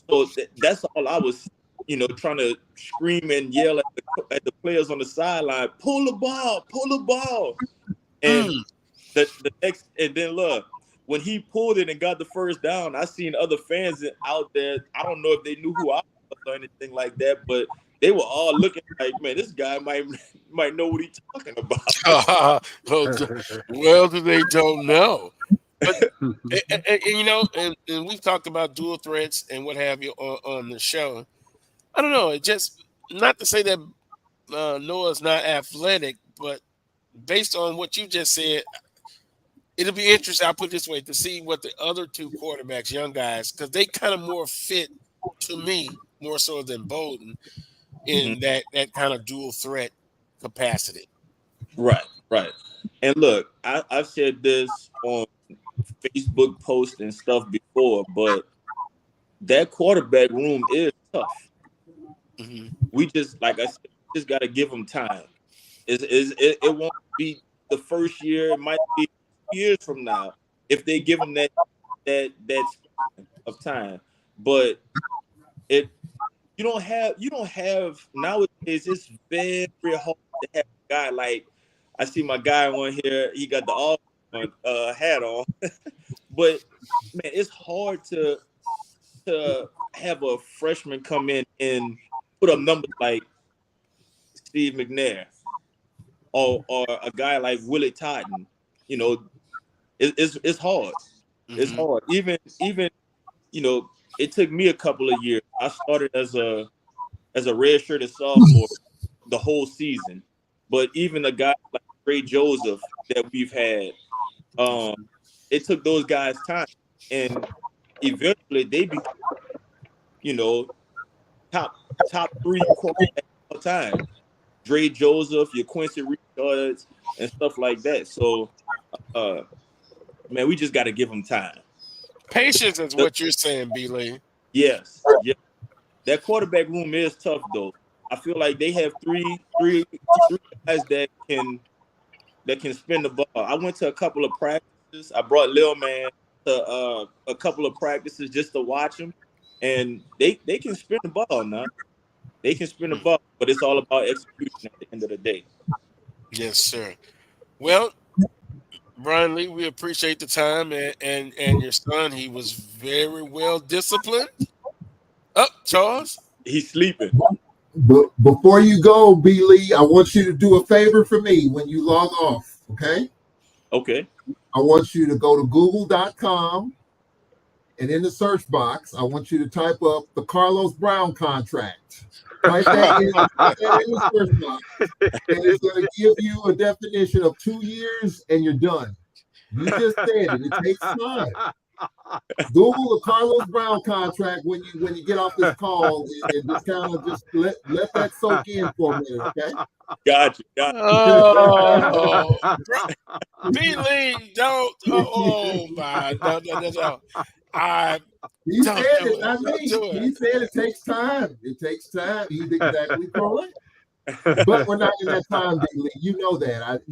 So that's all I was, trying to scream and yell at the players on the sideline, pull the ball. And the next, and then look, when he pulled it and got the first down, I seen other fans out there. I don't know if they knew who I was or anything like that, but they were all looking like, man, this guy might know what he's talking about. Well, they don't know. But, and we've talked about dual threats and what have you on the show. I don't know. It just, not to say that Noah's not athletic, but based on what you just said, it'll be interesting. I'll put it this way, to see what the other two quarterbacks, young guys, because they kind of more fit to me more so than Bowden in that kind of dual threat capacity. Right. And look, I've said this on Facebook posts and stuff before, but that quarterback room is tough. We just, like I said, just got to give them time. It won't be the first year. It might be 2 years from now if they give them that span of time. But you don't have nowadays. It's very hard to have a guy like, I see my guy on here. He got the Auburn hat on, but man, it's hard to have a freshman come in and put up numbers like Steve McNair or a guy like Willie Totten. You know, it's hard. It's hard. Even it took me a couple of years. I started as a redshirted sophomore the whole season, but even a guy like Ray Joseph that we've had, it took those guys time, and eventually they became, top 3 quarterbacks all time. Dre Joseph, your Quincy Richards, and stuff like that. So, man, we just got to give them time. Patience is what you're saying, B-Lee. Yes. That quarterback room is tough, though. I feel like they have three guys that can spin the ball. I went to a couple of practices. I brought Lil Man to a couple of practices just to watch him, and they can spin the ball now. They can spin the ball, but it's all about execution at the end of the day. Yes, sir. Well, Brian Lee, we appreciate the time, and your son, he was very well disciplined. Charles? He's sleeping. But before you go, B. Lee, I want you to do a favor for me when you log off, okay? Okay. I want you to go to google.com, and in the search box, I want you to type up the Carlos Brown contract. Type that in the search box, and it's going to give you a definition of 2 years, and you're done. You just said it. It takes time. Google the Carlos Brown contract when you get off this call, and just kind of just let that soak in for a minute, okay? Gotcha. Oh, B-Lee, don't. Oh my! No. He said it, not me. He said it takes time. It takes time. He's exactly correct. But we're not in that time, B-Lee. You know that.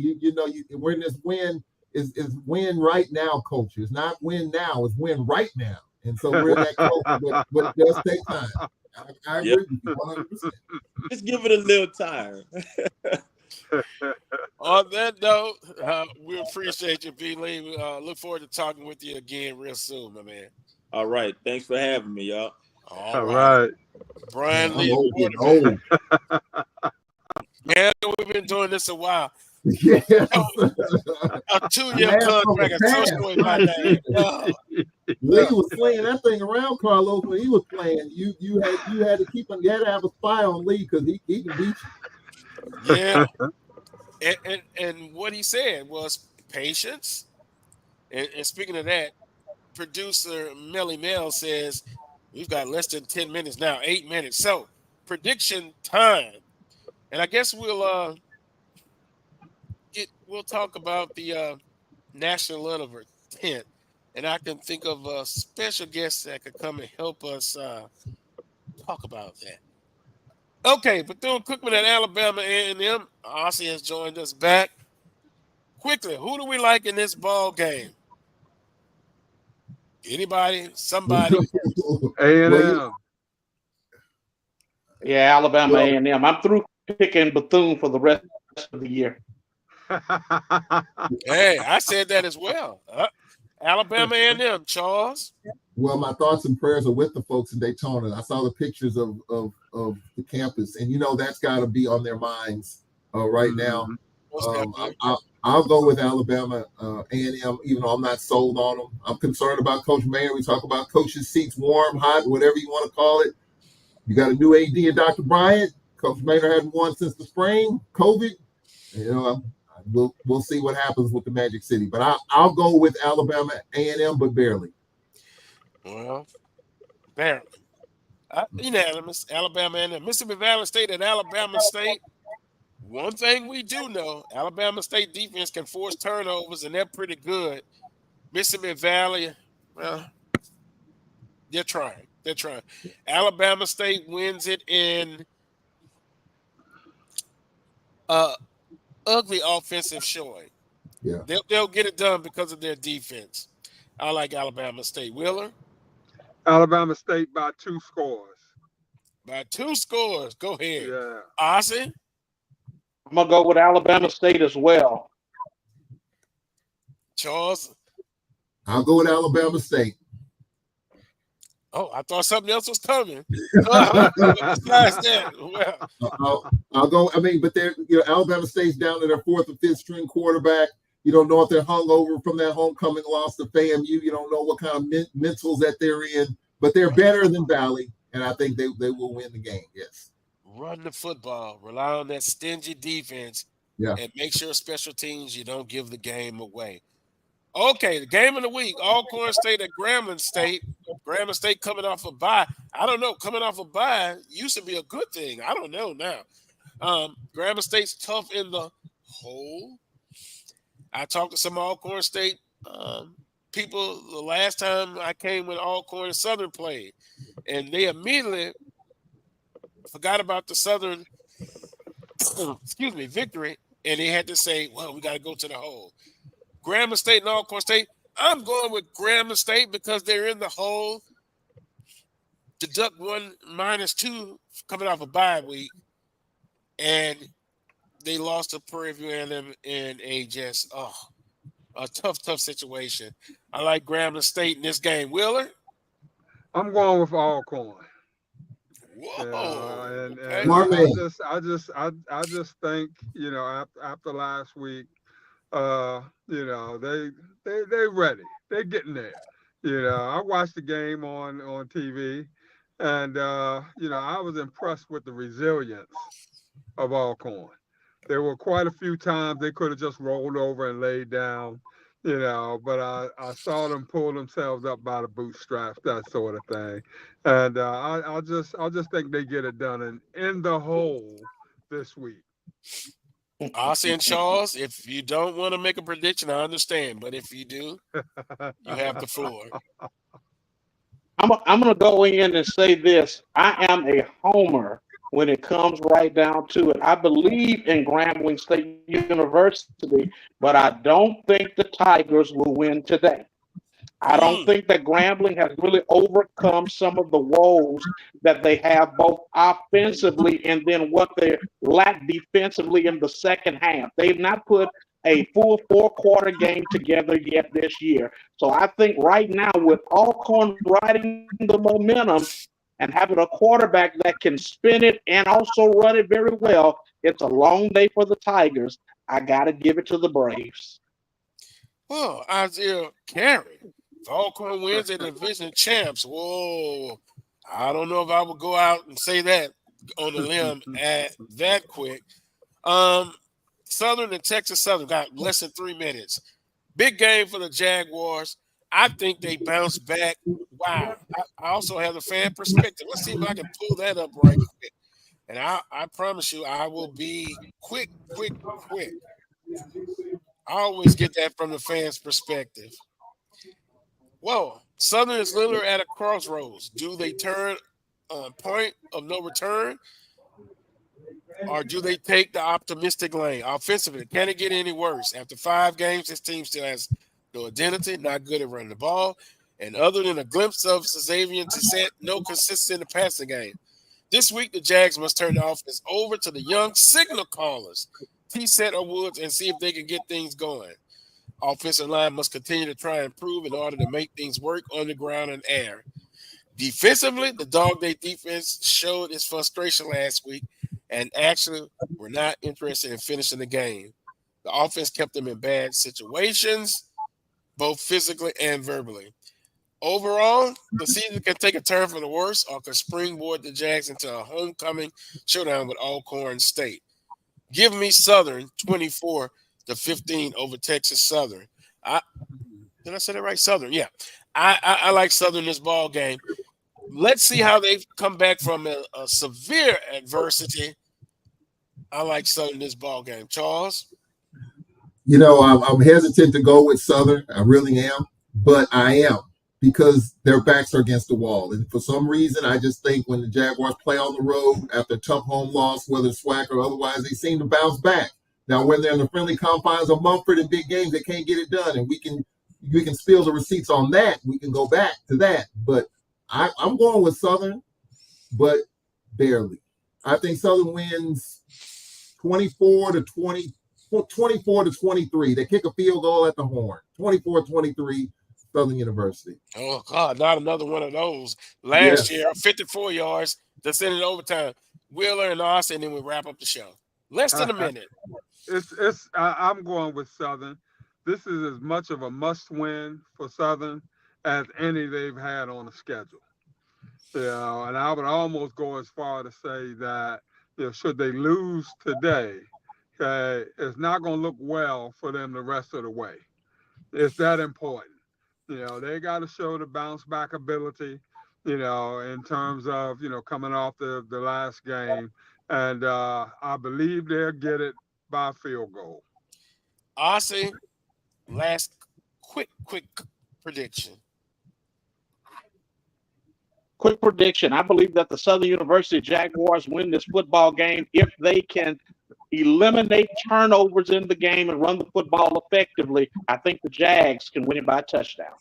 We're in this win. Is win right now, coach. It's not win now, it's win right now. And so we're in that coach, but it does take time. I agree with you 100%. Just give it a little time. On that note, we appreciate you, B-Lee. We look forward to talking with you again real soon, my man. All right. Thanks for having me, y'all. All right. Brian Lee. Man, we've been doing this a while. Yeah. A 2-year contract associated with my name. Lee was playing that thing around Carlos when he was playing. You had to keep him. You had to have a spy on Lee because he can beat you. Yeah. And what he said was patience. And speaking of that, producer Melly Mel says we've got less than 10 minutes now, 8 minutes. So prediction time. And I guess we'll talk about the National Level 10, and I can think of a special guest that could come and help us talk about that. Okay, Bethune-Cookman at Alabama A&M. Aussie has joined us back. Quickly, who do we like in this ball game? Anybody? Somebody? A&M. Yeah, Alabama A&M. I'm through picking Bethune for the rest of the year. Hey, I said that as well. Alabama A&M, Charles. Well, my thoughts and prayers are with the folks in Daytona. I saw the pictures of the campus, and that's got to be on their minds right now. I'll go with Alabama A&M, even though I'm not sold on them. I'm concerned about Coach Mayer. We talk about coaches' seats, warm, hot, whatever you want to call it. You got a new AD and Dr. Bryant. Coach Mayer hadn't won since the spring, COVID. we'll see what happens with the Magic City. But I'll go with Alabama A&M, but barely. Well, barely. Unanimous. Alabama and Mississippi Valley State and Alabama State. One thing we do know, Alabama State defense can force turnovers, and they're pretty good. Mississippi Valley, well, they're trying. They're trying. Alabama State wins it in ugly offensive showing. Yeah. They'll get it done because of their defense. I like Alabama State. Wheeler? Alabama State by 2 scores. By 2 scores. Go ahead. Yeah. Ozzy? I'm going to go with Alabama State as well. Charles? I'll go with Alabama State. Oh, I thought something else was coming. Besides that, well. I'll go. I mean, but they're, Alabama State's down to their 4th or 5th string quarterback. You don't know if they're hungover from that homecoming loss to FAMU. You don't know what kind of mentals that they're in, but they're better than Valley, and I think they will win the game. Yes. Run the football, rely on that stingy defense, and make sure special teams you don't give the game away. Okay, the game of the week, Alcorn State at Grambling State. Grambling State coming off a bye. I don't know, coming off a bye used to be a good thing. I don't know now. Grambling State's tough in the hole. I talked to some Alcorn State people the last time I came when Alcorn and Southern played, and they immediately forgot about the Southern victory, and they had to say, well, we got to go to the hole. Grambling State and Alcorn State, I'm going with Grambling State because they're in the hole. Deduct 1 minus 2 coming off a bye week, and they lost to Prairie View A&M in a tough situation. I like Grambling State in this game. Wheeler? I'm going with Alcorn. Whoa! And I just think after last week, they ready. They're getting there. I watched the game on TV, and I was impressed with the resilience of Alcorn. There were quite a few times they could have just rolled over and laid down, but I saw them pull themselves up by the bootstraps, that sort of thing. And I just think they get it done and in the hole this week. Aussie and Charles, if you don't want to make a prediction, I understand. But if you do, you have the floor. I'm going to go in and say this. I am a homer when it comes right down to it. I believe in Grambling State University, but I don't think the Tigers will win today. I don't think that Grambling has really overcome some of the woes that they have both offensively and then what they lack defensively in the second half. They've not put a full 4-quarter game together yet this year. So I think right now with Alcorn riding the momentum and having a quarterback that can spin it and also run it very well, it's a long day for the Tigers. I got to give it to the Braves. Oh, Isaiah Carey. If Alcorn wins, they're division champs. Whoa. I don't know if I would go out and say that on the limb at that quick. Southern and Texas Southern got less than 3 minutes. Big game for the Jaguars. I think they bounce back. Wow. I also have the fan perspective. Let's see if I can pull that up right quick. And I promise you, I will be quick. I always get that from the fans' perspective. Whoa. Southern is literally at a crossroads. Do they turn point of no return? Or do they take the optimistic lane? Offensively, can it get any worse? After 5 games, this team still has no identity, not good at running the ball, and other than a glimpse of Xavier Tissett, no consistency in the passing game. This week, the Jags must turn the offense over to the young signal callers, Tissett or Woods, and see if they can get things going. Offensive line must continue to try and improve in order to make things work on the ground and air. Defensively, the Dog Day defense showed its frustration last week, and actually were not interested in finishing the game. The offense kept them in bad situations, both physically and verbally. Overall, the season can take a turn for the worse or can springboard the Jags into a homecoming showdown with Alcorn State. Give me Southern 24, 15 over Texas Southern. Did I say that right? Southern, yeah. I like Southern this ball game. Let's see how they come back from a severe adversity. I like Southern this ball game. Charles? You know, I'm hesitant to go with Southern. I really am, but I am because their backs are against the wall. And for some reason, I just think when the Jaguars play on the road after a tough home loss, whether it's SWAC or otherwise, they seem to bounce back. Now, when they're in the friendly confines of Mumford in big games, they can't get it done. And we can spill the receipts on that. We can go back to that. But I'm going with Southern, but barely. I think Southern wins 24 to 23. They kick a field goal at the horn. 24-23, Southern University. Oh, God, not another one of those. Last year, 54 yards to send it overtime. Wheeler and Austin, and then we wrap up the show. Less than a minute. I'm going with Southern. This is as much of a must-win for Southern as any they've had on the schedule. You know, and I would almost go as far to say that, you know, should they lose today, it's not going to look well for them the rest of the way. It's that important. You know, they got to show the bounce back ability, you know, in terms of, you know, coming off the last game. And I believe they'll get it by field goal. Aussie, last quick prediction. Quick prediction. I believe that the Southern University Jaguars win this football game if they can eliminate turnovers in the game and run the football effectively. I think the Jags can win it by a touchdown.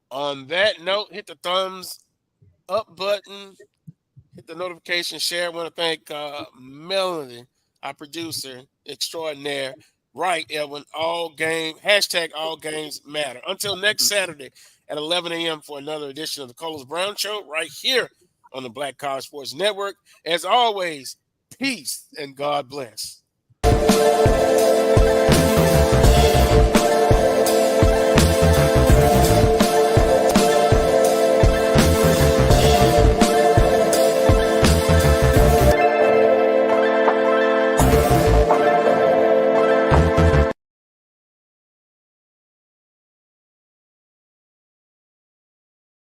On that note, hit the thumbs up button, hit the notification, share. I want to thank Melanie, our producer extraordinaire. Right, Edwin, all games matter. Until next Saturday at 11 a.m. for another edition of the Carlos Brown Show right here on the Black College Sports Network. As always, peace and God bless.